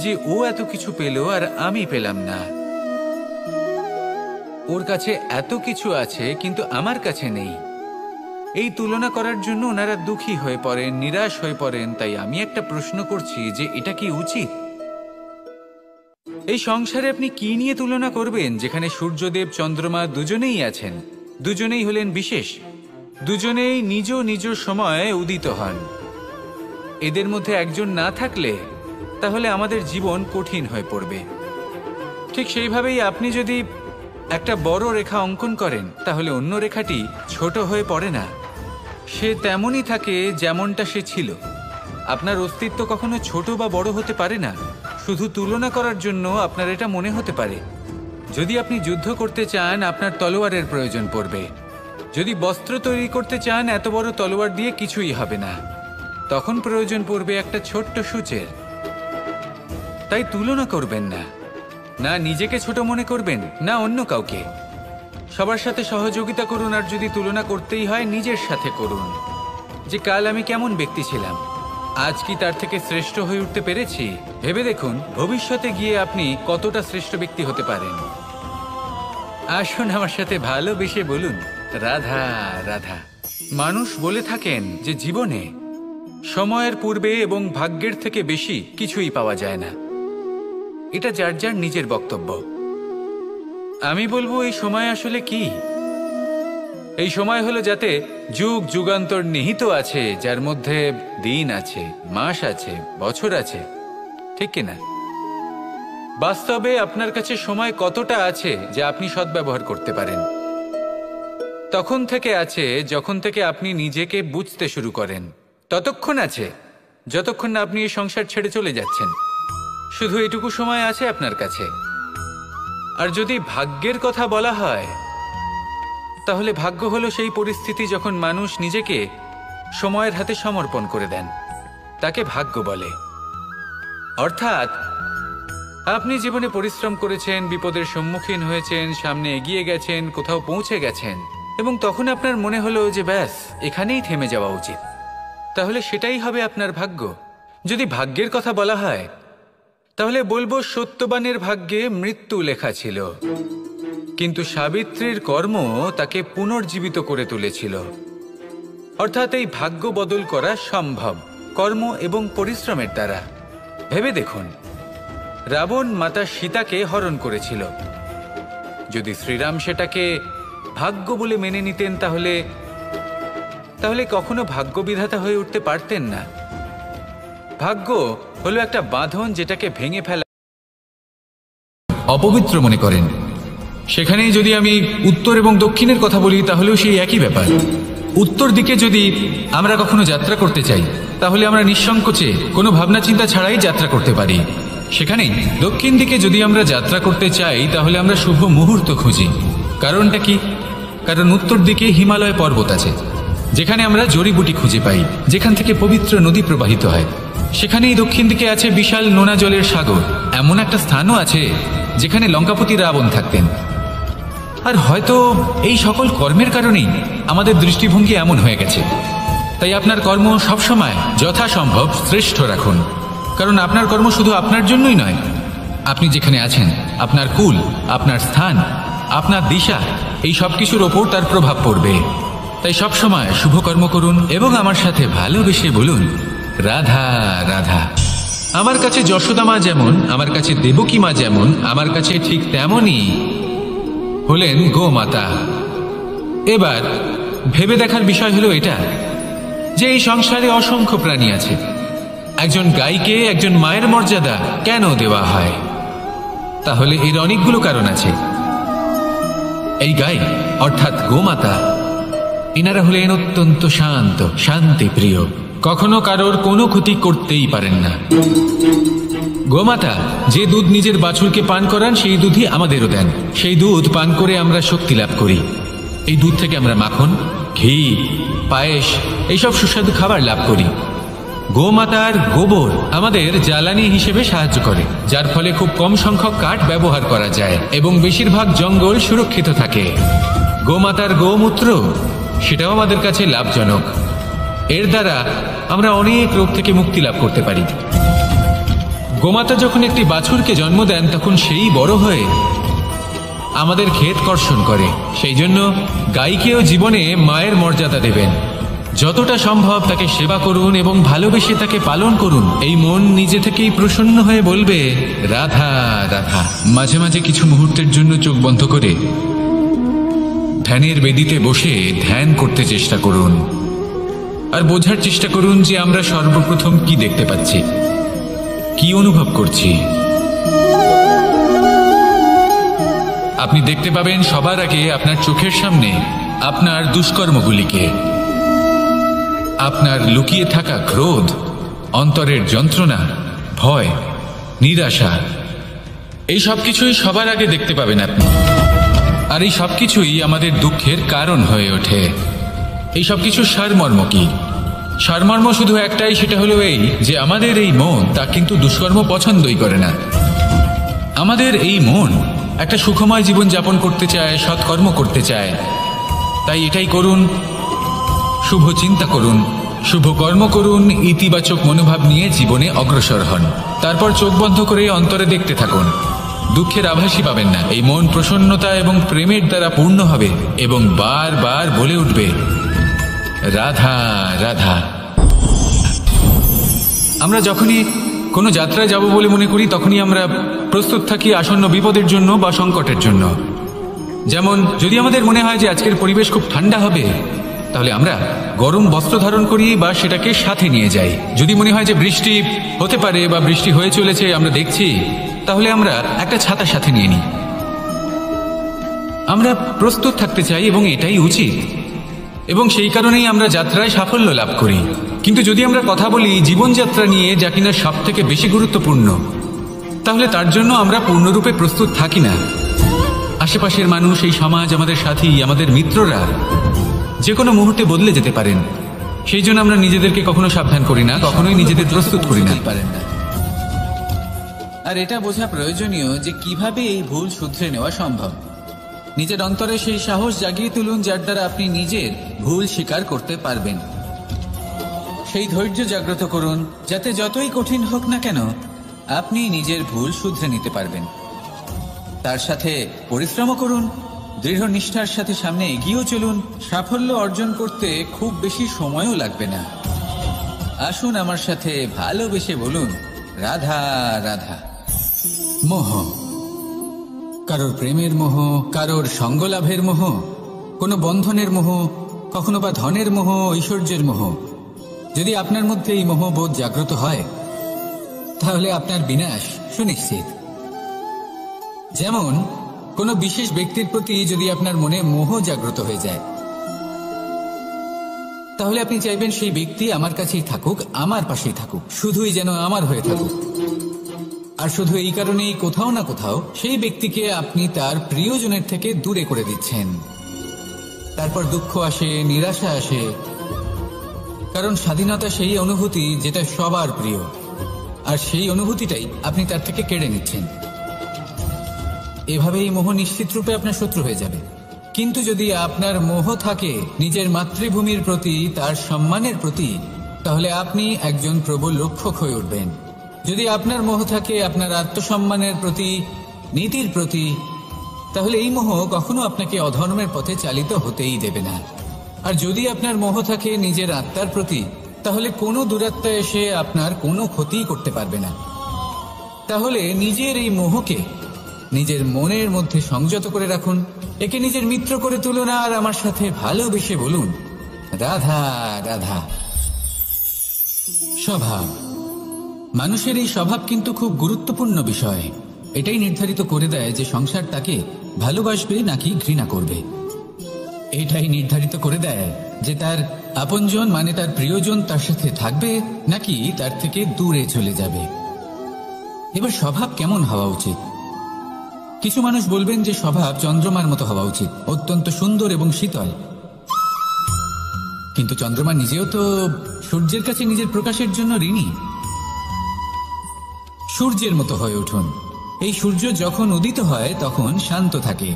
যে ও এত কিছু পেল আর আমি পেলাম না, ওর কাছে এত কিছু আছে কিন্তু আমার কাছে নেই। এই তুলনা করার জন্য ওনারা দুঃখী হয়ে পড়েন, নিরাশ হয়ে পড়েন। তাই আমি একটা প্রশ্ন করছি যে এটা কি উচিত? এই সংসারে আপনি কি নিয়ে তুলনা করবেন, যেখানে সূর্যদেব চন্দ্রমা দুজনেই আছেন, দুজনেই হলেন বিশেষ, দুজনেই নিজ নিজ সময়ে উদিত হন। এদের মধ্যে একজন না থাকলে তাহলে আমাদের জীবন কঠিন হয়ে পড়বে। ঠিক সেইভাবেই আপনি যদি একটা বড় রেখা অঙ্কন করেন, তাহলে অন্য রেখাটি ছোট হয়ে পড়ে না, সে তেমনই থাকে যেমনটা সে ছিল। আপনার অস্তিত্ব কখনো ছোট বা বড় হতে পারে না। শুধু তুলনা করার জন্য আপনার এটা মনে হতে পারে। যদি আপনি যুদ্ধ করতে চান, আপনার তলোয়ারের প্রয়োজন পড়বে। যদি বস্ত্র তৈরি করতে চান, এত বড় তলোয়ার দিয়ে কিছুই হবে না, তখন প্রয়োজন পড়বে একটা ছোট্ট সূচের। তাই তুলনা করবেন না, না নিজেকে ছোট মনে করবেন, না অন্য কাউকে। সবার সাথে সহযোগিতা করুন, আর যদি তুলনা করতেই হয় নিজের সাথে করুন, যে কাল আমি কেমন ব্যক্তি ছিলাম, আজ কি তার থেকে শ্রেষ্ঠ হয়ে উঠতে পেরেছি। ভেবে দেখুন ভবিষ্যতে গিয়ে আপনি কতটা শ্রেষ্ঠ ব্যক্তি হতে পারেন। আসুন আমার সাথে ভালোবেসে বলুন, রাধা রাধা। মানুষ বলে থাকেন যে জীবনে সময়ের পূর্বে এবং ভাগ্যের থেকে বেশি কিছুই পাওয়া যায় না। এটা যার যার নিজের বক্তব্য। আমি বলবো এই সময় আসলে কি? এই সময় হলো যাতে যুগ যুগান্তর নিহিত আছে, যার মধ্যে দিন আছে, মাস আছে, বছর আছে, ঠিক কিনা? বাস্তবে আপনার কাছে সময় কতটা আছে যা আপনি সদ্ব্যবহার করতে পারেন? তখন থেকে আছে যখন থেকে আপনি নিজেকে বুঝতে শুরু করেন। ততক্ষণ আছে যতক্ষণ না আপনি এই সংসার ছেড়ে চলে যাচ্ছেন। শুধু এটুকু সময় আছে আপনার কাছে। আর যদি ভাগ্যের কথা বলা হয়, তাহলে ভাগ্য হলো সেই পরিস্থিতি যখন মানুষ নিজেকে সময়ের হাতে সমর্পণ করে দেন, তাকে ভাগ্য বলে। অর্থাৎ আপনি জীবনে পরিশ্রম করেছেন, বিপদের সম্মুখীন হয়েছেন, সামনে এগিয়ে গেছেন, কোথাও পৌঁছে গেছেন, এবং তখন আপনার মনে হলো যে ব্যাস এখানেই থেমে যাওয়া উচিত। তাহলে সেটাই হবে আপনার ভাগ্য। যদি ভাগ্যের কথা বলা হয়, তাহলে বলবো সত্যবানের ভাগ্যে মৃত্যু লেখা ছিল, কিন্তু সাবিত্রীর কর্ম তাকে পুনর্জীবিত করে তুলেছিল। অর্থাৎ এই ভাগ্য বদল করা সম্ভব কর্ম এবং পরিশ্রমের দ্বারা। ভেবে দেখুন, রাবণ মাতা সীতাকে হরণ করেছিল। যদি শ্রীরাম সেটাকে ভাগ্য বলে মেনে নিতেন, তাহলে কখনো ভাগ্য বিধাতা হয়ে উঠতে পারতেন না। ভাগ্য হলো একটা বাঁধন যেটাকে ভেঙে ফেলা অপবিত্র মনে করেন। সেখানেই যদি আমি উত্তর এবং দক্ষিণের কথা বলি, তাহলেও সেই একই ব্যাপার। উত্তর দিকে যদি আমরা কখনো যাত্রা করতে চাই, তাহলে আমরা নিঃসংকোচে কোনো ভাবনা চিন্তা ছাড়াই যাত্রা করতে পারি। সেখানেই দক্ষিণ দিকে যদি আমরা যাত্রা করতে চাই, তাহলে আমরা শুভ মুহূর্ত খুঁজি। কারণটা কি? কারণ উত্তর দিকে হিমালয় পর্বত আছে, যেখানে আমরা জড়িবুটি খুঁজে পাই, যেখান থেকে পবিত্র নদী প্রবাহিত হয়। সেখানেই দক্ষিণ দিকে আছে বিশাল নোনা জলের সাগর। এমন একটা স্থানও আছে যেখানে লঙ্কাপতি রাবণ থাকতেন। আর হয়তো এই সকল কর্মের কারণেই আমাদের দৃষ্টিভঙ্গি এমন হয়ে গেছে। তাই আপনার কর্ম সবসময় যথাসম্ভব শ্রেষ্ঠ রাখুন, কারণ আপনার কর্ম শুধু আপনার জন্যই নয়। আপনি যেখানে আছেন, আপনার কুল, আপনার স্থান, আপনার দিশা, এই সব কিছুর ওপর তার প্রভাব পড়বে। তাই সবসময় শুভ কর্ম করুন এবং আমার সাথে ভালোবেসে বলুন, রাধা রাধা। আমার কাছে যশোদা মা যেমন, আমার কাছে দেবকী মা যেমন, আমার কাছে ঠিক তেমনই হলেন গোমাতা। এবার ভেবে দেখার বিষয় হলো এটা, যে এই সংসারে অসংখ্য প্রাণী আছে। একজন গাইকে একজন মায়ের মর্যাদা কেন দেওয়া হয়? তাহলে এর অনেকগুলো কারণ আছে। এই গাই অর্থাৎ গোমাতা, এনারা হলেন অত্যন্ত শান্ত, শান্তি প্রিয়। কখনো কারোর কোনো ক্ষতি করতেই পারেন না। গোমাতা যে দুধ নিজের বাছুরকে পান করান সেই দুধই আমাদেরও দেন। সেই দুধ পান করে আমরা শক্তি লাভ করি। এই দুধ থেকে আমরা মাখন, ঘি, পায়েস এইসব সুস্বাদু খাবার লাভ করি। গোমাতার গোবর আমাদের জ্বালানি হিসেবে সাহায্য করে, যার ফলে খুব কম সংখ্যক কাঠ ব্যবহার করা যায় এবং বেশিরভাগ জঙ্গল সুরক্ষিত থাকে। গোমাতার গোমূত্র সেটাও আমাদের কাছে লাভজনক। এর দ্বারা আমরা অনেক রোগ থেকে মুক্তি লাভ করতে পারি। গোমাতা যখন একটি বাছুরকে জন্ম দেন তখন সেই বড় হয়ে আমাদের ক্ষেত কর্ষণ করে। সেই জন্য গাইকেও জীবনে মায়ের মর্যাদা দেবেন। যতটা সম্ভব তাকে সেবা করুন এবং ভালোবেসে তাকে পালন করুন। এই মন নিজে থেকেই প্রসন্ন হয়ে বলবে রাধা রাধা। মাঝে মাঝে কিছু মুহূর্তের জন্য চোখ বন্ধ করে ধ্যানের বেদিতে বসে ধ্যান করতে চেষ্টা করুন আর বোঝার চেষ্টা করুন যে আমরা সর্বপ্রথম কি দেখতে পাচ্ছি, কি অনুভব করছি। আপনি দেখতে পাবেন সবার আগে আপনার চোখের সামনে আপনার দুষ্কর্মগুলিকে, আপনার লুকিয়ে থাকা ক্রোধ, অন্তরের যন্ত্রণা, ভয়, নিরাশা, এই সব কিছুই সবার আগে দেখতে পাবেন আপনি। আর এই সব কিছুই আমাদের দুঃখের কারণ হয়ে ওঠে। এই সব কিছুর সারমর্ম কি? সারমর্ম শুধু একটাই, সেটা হলো এই যে আমাদের এই মন তা কিন্তু দুষ্কর্ম পছন্দই করে না। আমাদের এই মন একটা সুখময় জীবন যাপন করতে চায়, সৎকর্ম করতে চায়। তাই এটাই করুন, শুভ চিন্তা করুন, শুভ কর্ম করুন, ইতিবাচক মনোভাব নিয়ে জীবনে অগ্রসর হন। তারপর চোখ বন্ধ করে অন্তরে দেখতে থাকুন। দুঃখের আভাসই পাবেন না। এই মন প্রসন্নতা এবং প্রেমের দ্বারা পূর্ণ হবে এবং বারবার বলে উঠবে রাধা রাধা। আমরা যখনই কোনো যাত্রায় যাব বলে মনে করি তখনই আমরা প্রস্তুত থাকি আসন্ন বিপদের জন্য বা সংকটের জন্য। যেমন যদি আমাদের মনে হয় যে আজকের পরিবেশ খুব ঠান্ডা হবে, তাহলে আমরা গরম বস্ত্র ধারণ করি বা সেটাকে সাথে নিয়ে যাই। যদি মনে হয় যে বৃষ্টি হতে পারে বা বৃষ্টি হয়ে চলেছে আমরা দেখছি, তাহলে আমরা একটা ছাতা সাথে নিয়ে নিই। আমরা প্রস্তুত থাকতে চাই এবং এটাই উচিত, এবং সেই কারণেই আমরা যাত্রায় সাফল্য লাভ করি। কিন্তু যদি আমরা কথা বলি জীবনযাত্রা নিয়ে, যা কিনা সব থেকে বেশি গুরুত্বপূর্ণ, তাহলে তার জন্য আমরা পূর্ণরূপে প্রস্তুত থাকি না। আশেপাশের মানুষ, এই সমাজ, আমাদের সাথী, আমাদের মিত্ররা যে কোনো মুহূর্তে বদলে যেতে পারেন। সেই জন্য আমরা নিজেদেরকে কখনো সাবধান করি না, কখনোই নিজেদের প্রস্তুত করি না। আর এটা বোঝা প্রয়োজনীয় যে কিভাবে এই ভুল শুধরে নেওয়া সম্ভব। নিজের অন্তরে সেই সাহস জাগিয়ে তুলুন যার দ্বারা আপনি নিজের ভুল স্বীকার করতে পারবেন। সেই ধৈর্য জাগ্রত করুন যাতে যতই কঠিন হোক না কেন আপনি নিজের ভুল শুধরে নিতে পারবেন। তার সাথে পরিশ্রমও করুন, দৃঢ় নিষ্ঠার সাথে সামনে এগিয়েও চলুন। সাফল্য অর্জন করতে খুব বেশি সময়ও লাগবে না। আসুন আমার সাথে ভালোবেসে বলুন রাধা রাধা। মোহ, কারোর প্রেমের মোহ, কারোর সঙ্গলাভের মোহ, কোনো বন্ধনের মোহ, কখনো বা ধনের মোহ, ঐশ্বর্যের মোহ। যদি আপনার মধ্যে এই মোহবোধ জাগ্রত হয় তাহলে আপনার বিনাশ সুনিশ্চিত। যেমন কোনো বিশেষ ব্যক্তির প্রতি যদি আপনার মনে মোহ জাগ্রত হয়ে যায়, তাহলে আপনি চাইবেন সেই ব্যক্তি আমার কাছেই থাকুক, আমার পাশেই থাকুক, শুধুই যেন আমার হয়ে থাকুক। আর শুধু এই কারণেই কোথাও না কোথাও সেই ব্যক্তিকে আপনি তার প্রিয়জনের থেকে দূরে করে দিচ্ছেন। তারপর দুঃখ আসে, নিরাশা আসে, কারণ স্বাধীনতা সেই অনুভূতি যেটা সবার প্রিয়, আর সেই অনুভূতিটাই আপনি তার থেকে কেড়ে নিচ্ছেন। এভাবে এই মোহ নিশ্চিত রূপে আপনার শত্রু হয়ে যাবে। কিন্তু যদি আপনার মোহ থাকে নিজের মাতৃভূমির প্রতি, তার সম্মানের প্রতি, তাহলে আপনি একজন প্রবল রক্ষক হয়ে উঠবেন। যদি আপনার মোহ থাকে আপনার আত্মসম্মানের প্রতি, নীতির প্রতি, তাহলে এই মোহ কখনো আপনাকে অধর্মের পথে চালিত হতেই দেবে না। আর যদি আপনার মোহ থাকে নিজের আত্মার প্রতি, তাহলে কোনো দুরাত্মা এসে আপনার কোনো ক্ষতি করতে পারবে না। তাহলে নিজের এই মোহকে নিজের মনের মধ্যে সংযত করে রাখুন, একে নিজের মিত্র করে তুলুন আর আমার সাথে ভালোবেসে বলুন রাধা রাধা। স্বভাব, মানুষের এই স্বভাব কিন্তু খুব গুরুত্বপূর্ণ বিষয়। এটাই নির্ধারিত করে দেয় যে সংসার তাকে ভালোবাসবে নাকি ঘৃণা করবে। এটাই নির্ধারিত করে দেয় যে তার আপনজন মানে তার প্রিয়জন তার সাথে থাকবে নাকি তার থেকে দূরে চলে যাবে। এবার স্বভাব কেমন হওয়া উচিত? কিছু মানুষ বলবেন যে স্বভাব চন্দ্রমার মতো হওয়া উচিত, অত্যন্ত সুন্দর এবং শীতল। কিন্তু চন্দ্রমা নিজেও তো সূর্যের কাছে নিজের প্রকাশের জন্য ঋণী। সূর্যের মতো হয়ে উঠুন। এই সূর্য যখন উদিত হয় তখন শান্ত থাকে,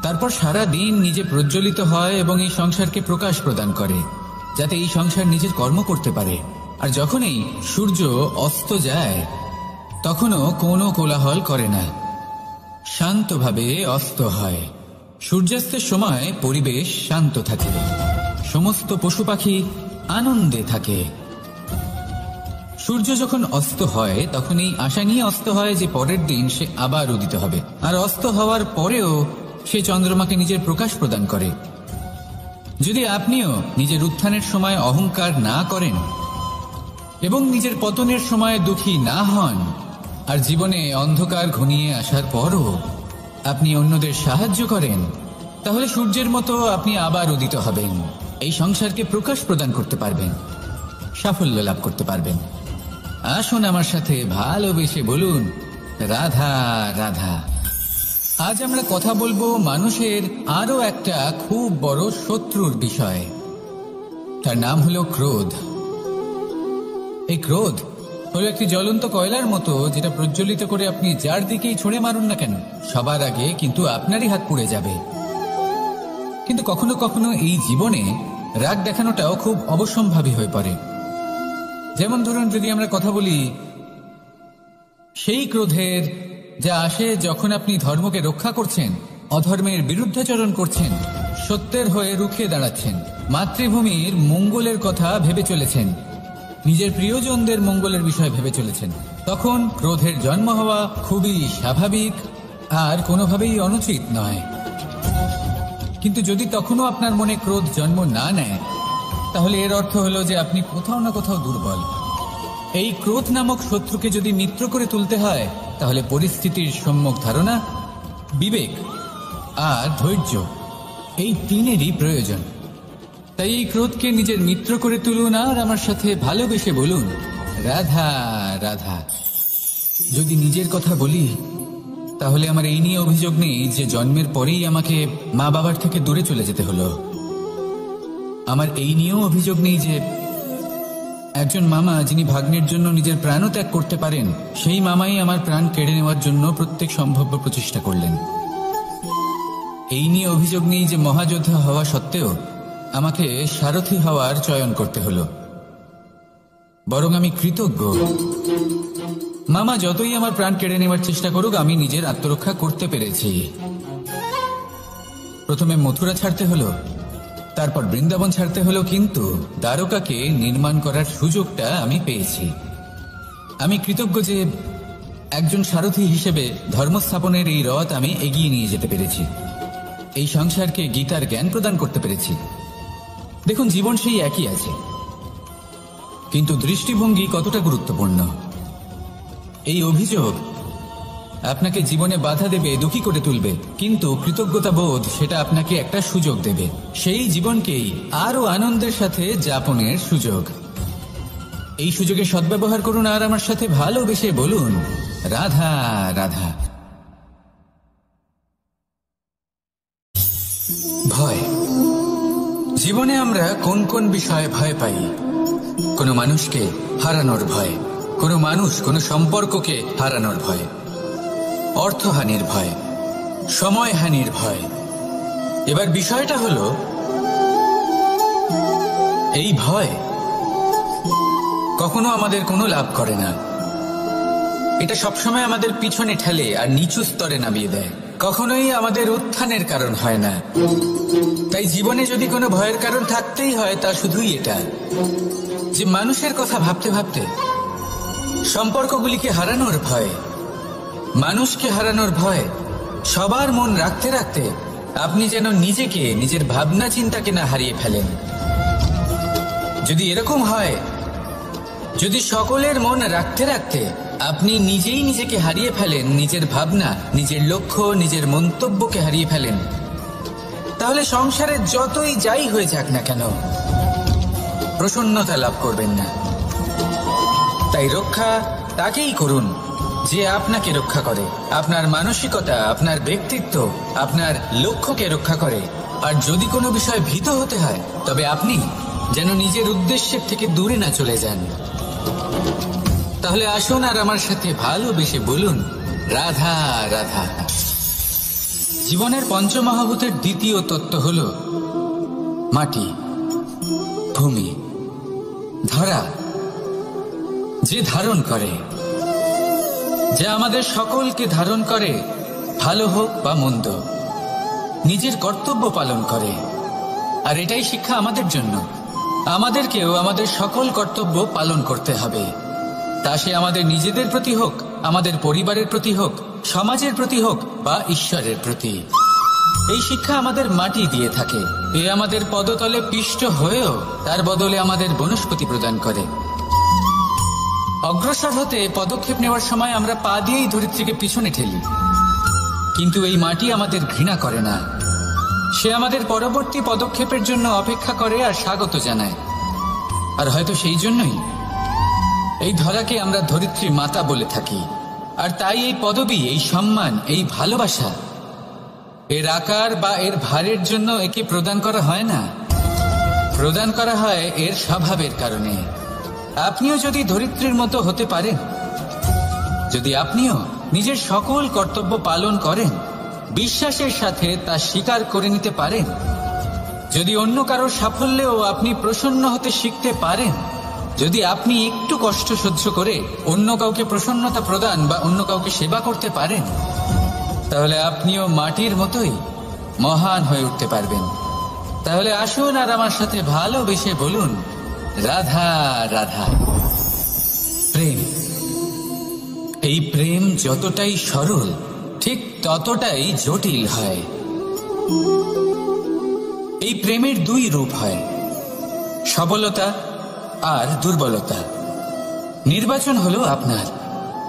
তারপর সারা দিন নিজে প্রজ্বলিত হয় এবং এই সংসারকে প্রকাশ প্রদান করে, যাতে এই সংসার নিজের কর্ম করতে পারে। আর যখন এই সূর্য অস্ত যায় তখনও কোনো কোলাহল করে না, শান্তভাবে অস্ত হয়। সূর্যাস্তের সময় পরিবেশ শান্ত থাকে, সমস্ত পশু পাখি আনন্দে থাকে। সূর্য যখন অস্ত হয় তখন এই আশা নিয়ে অস্ত হয় যে পরের দিন সে আবার উদিত হবে, আর অস্ত হওয়ার পরেও সে চন্দ্রমাকে নিজের প্রকাশ প্রদান করে। যদি আপনিও নিজের উত্থানের সময় অহংকার না করেন এবং নিজের পতনের সময় দুঃখী না হন, আর জীবনে অন্ধকার ঘনিয়ে আসার পরও আপনি অন্যদের সাহায্য করেন, তাহলে সূর্যের মতো আপনি আবার উদিত হবেন, এই সংসারকে প্রকাশ প্রদান করতে পারবেন, সাফল্য লাভ করতে পারবেন। আসুন আমার সাথে ভালোবেসে বলুন, রাধা রাধা। আজ আমরা কথা বলবো মানুষের আরো একটা খুব বড় শত্রুর বিষয়। তার নাম হলো ক্রোধ। এই ক্রোধ হলো একটি জ্বলন্ত কয়লার মতো, যেটা প্রজ্বলিত করে আপনি যার দিকেই ছুঁড়ে মারুন না কেন সবার আগে কিন্তু আপনারই হাত পুড়ে যাবে। কিন্তু কখনো কখনো এই জীবনে রাগ দেখানোটাও খুব অবশ্যম্ভাবী হয়ে পড়ে। যেমন ধরুন, যদি আমরা কথা বলি সেই ক্রোধের যা আসে যখন আপনি ধর্মকে রক্ষা করছেন, অধর্মের বিরুদ্ধাচরণ করছেন, সত্যের হয়ে রুখে দাঁড়াচ্ছেন, মাতৃভূমির মঙ্গলের কথা ভেবে চলেছেন, নিজের প্রিয়জনদের মঙ্গলের বিষয় ভেবে চলেছেন, তখন ক্রোধের জন্ম হওয়া খুবই স্বাভাবিক আর কোনোভাবেই অনুচিত নয়। কিন্তু যদি তখনও আপনার মনে ক্রোধ জন্ম না নেয়, তাহলে এর অর্থ হলো যে আপনি কোথাও না কোথাও দুর্বল। এই ক্রোধ নামক শত্রুকে যদি মিত্র করে তুলতে হয়, তাহলে পরিস্থিতির সম্যক ধারণা, বিবেক আর ধৈর্য, এই তিনেরই প্রয়োজন। তাই এই ক্রোধকে নিজের মিত্র করে তুলুন আর আমার সাথে ভালোবেসে বলুন, রাধা রাধা। যদি নিজের কথা বলি, তাহলে আমার এই নিয়ে অভিযোগ নেই যে জন্মের পরেই আমাকে মা বাবার থেকে দূরে চলে যেতে হলো। আমার এই নিয়েও অভিযোগ নেই যে একজন মামা যিনি ভাগ্নের জন্য নিজের প্রাণও ত্যাগ করতে পারেন, সেই মামাই আমার প্রাণ কেড়ে নেওয়ার জন্য প্রত্যেক সম্ভাব্য প্রচেষ্টা করলেন। এই নিয়ে অভিযোগ নেই যে মহাযোদ্ধা হওয়া সত্ত্বেও আমাকে সারথি হওয়ার চয়ন করতে হলো। বরং আমি কৃতজ্ঞ, মামা যতই আমার প্রাণ কেড়ে নেওয়ার চেষ্টা করুক, আমি নিজের আত্মরক্ষা করতে পেরেছি। প্রথমে মথুরা ছাড়তে হলো, তারপর বৃন্দাবন ছাড়তে হলো, কিন্তু দ্বারকাকে নির্মাণ করার সুযোগটা আমি পেয়েছি। আমি কৃতজ্ঞ যে একজন সারথি হিসেবে ধর্মস্থাপনের এই রথ আমি এগিয়ে নিয়ে যেতে পেরেছি, এই সংসারকে গীতার জ্ঞান প্রদান করতে পেরেছি। দেখুন, জীবন সেই একই আছে, কিন্তু দৃষ্টিভঙ্গি কতটা গুরুত্বপূর্ণ। এই অভিযোগ আপনাকে জীবনে বাধা দেবে, দুঃখী করে তুলবে, কিন্তু কৃতজ্ঞতা বোধ সেটা আপনাকে একটা সুযোগ দেবে, সেই জীবনকেই আরো আনন্দের সাথে যাপনের সুযোগ। এই সুযোগে সদ্ব্যবহার করুন আর আমার সাথে ভালোবেসে বলুন, রাধা রাধা। ভয়। জীবনে আমরা কোন কোন বিষয়ে ভয় পাই? কোনো মানুষকে হারানোর ভয়, কোনো মানুষ কোনো সম্পর্ককে হারানোর ভয়, অর্থহানির ভয়, সময়হানির ভয়। এবার বিষয়টা হলো, এই ভয় কখনো আমাদের কোনো লাভ করে না। এটা সবসময় আমাদের পিছনে ঠেলে আর নিচু স্তরে নামিয়ে দেয়, কখনোই আমাদের উত্থানের কারণ হয় না। তাই জীবনে যদি কোনো ভয়ের কারণ থাকতেই হয়, তা শুধুই এটা যে মানুষের কথা ভাবতে ভাবতে সম্পর্কগুলিকে হারানোর ভয়, মানুষকে হারানোর ভয়, সবার মন রাখতে রাখতে আপনি যেন নিজেকে, নিজের ভাবনা চিন্তাকে না হারিয়ে ফেলেন। যদি এরকম হয়, যদি সকলের মন রাখতে রাখতে আপনি নিজেই নিজেকে হারিয়ে ফেলেন, নিজের ভাবনা, নিজের লক্ষ্য, নিজের মন্তব্যকে হারিয়ে ফেলেন, তাহলে সংসারে যতই যাই হয়ে যাক না কেন, প্রসন্নতা লাভ করবেন না। তাই রক্ষা তাকেই করুন যে আপনাকে রক্ষা করে, আপনার মানসিকতা, আপনার ব্যক্তিত্ব, আপনার লক্ষ্যকে রক্ষা করে। আর যদি কোনো বিষয় ভীত হতে হয়, তবে আপনি যেন নিজের উদ্দেশ্যের থেকে দূরে না চলে যান। তাহলে আসুন আর আমার সাথে ভালোবেসে বলুন, রাধা রাধা। জীবনের পঞ্চমহাভূতের দ্বিতীয় তত্ত্ব হল মাটি, ভূমি, ধরা, যে ধারণ করে, যা আমাদের সকলকে ধারণ করে, ভালো হোক বা মন্দ, নিজের কর্তব্য পালন করে। আর এটাই শিক্ষা আমাদের জন্য। আমাদেরকেও আমাদের সকল কর্তব্য পালন করতে হবে, তা সে আমাদের নিজেদের প্রতি হোক, আমাদের পরিবারের প্রতি হোক, সমাজের প্রতি হোক বা ঈশ্বরের প্রতি। এই শিক্ষা আমাদের মাটি দিয়ে থাকে। এ আমাদের পদতলে পিষ্ট হয়েও তার বদলে আমাদের বনস্পতি প্রদান করে। অগ্রসর হতে পদক্ষেপ নেওয়ার সময় আমরা পা দিয়েই ধরিত্রীকে পিছনে ঠেলি, কিন্তু এই মাটি আমাদের ঘৃণা করে না। সে আমাদের পরবর্তী পদক্ষেপের জন্য অপেক্ষা করে আর স্বাগত জানায়। আর হয়তো সেই জন্যই এই ধরাকে আমরা ধরিত্রী মাতা বলে থাকি। আর তাই এই পদবি, এই সম্মান, এই ভালোবাসা এর আকার বা এর ভারের জন্য একে প্রদান করা হয় না, প্রদান করা হয় এর স্বভাবের কারণে। আপনিও যদি ধরিত্রীর মতো হতে পারেন, যদি আপনিও নিজের সকল কর্তব্য পালন করেন, বিশ্বাসের সাথে তা স্বীকার করে নিতে পারেন, যদি অন্য কারোর সাফল্যেও আপনি প্রসন্ন হতে শিখতে পারেন, যদি আপনি একটু কষ্ট সহ্য করে অন্য কাউকে প্রসন্নতা প্রদান বা অন্য কাউকে সেবা করতে পারেন, তাহলে আপনিও মাটির মতোই মহান হয়ে উঠতে পারবেন। তাহলে আসুন আর আমার সাথে ভালোবেসে বলুন, রাধা রাধা। প্রেম, এই প্রেম যতটাই সরল ঠিক ততটাই জটিল হয়। এই প্রেমের দুই রূপ হয়, সবলতা আর দুর্বলতা। নির্বাচন হলো আপনার।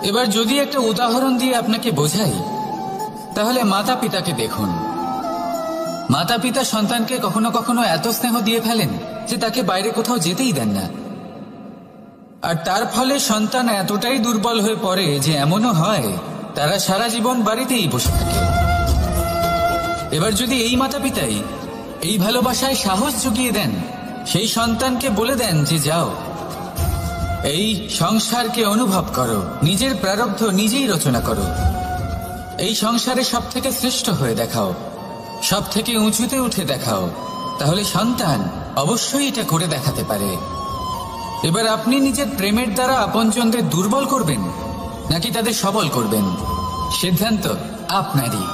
এবার যদি একটা উদাহরণ দিয়ে আপনাকে বোঝাই, তাহলে মাতা পিতাকে দেখুন। মাতা পিতা সন্তানকে কখনো কখনো এত স্নেহ দিয়ে ফেলেন যে তাকে বাইরে কোথাও যেতেই দেন না। আর তার ফলে সন্তান এতটাই দুর্বল হয়ে পড়ে যে এমনও হয় তারা সারা জীবন বাড়িতেই বসে থাকে। এবার যদি এই মাতা পিতাই এই ভালোবাসায় সাহস জুগিয়ে দেন, সেই সন্তানকে বলে দেন যে যাও, এই সংসারকে অনুভব করো, নিজের প্রারব্ধ নিজেই রচনা করো, এই সংসারে সব থেকে শ্রেষ্ঠ হয়ে দেখাও, সব থেকে উঁচুতে উঠে দেখাও, তাহলে সন্তান অবশ্যই এটা করে দেখাতে পারে। এবার আপনি নিজের প্রেমের দ্বারা আপনজনদের দুর্বল করবেন নাকি তাদের সবল করবেন, সিদ্ধান্ত আপনারই।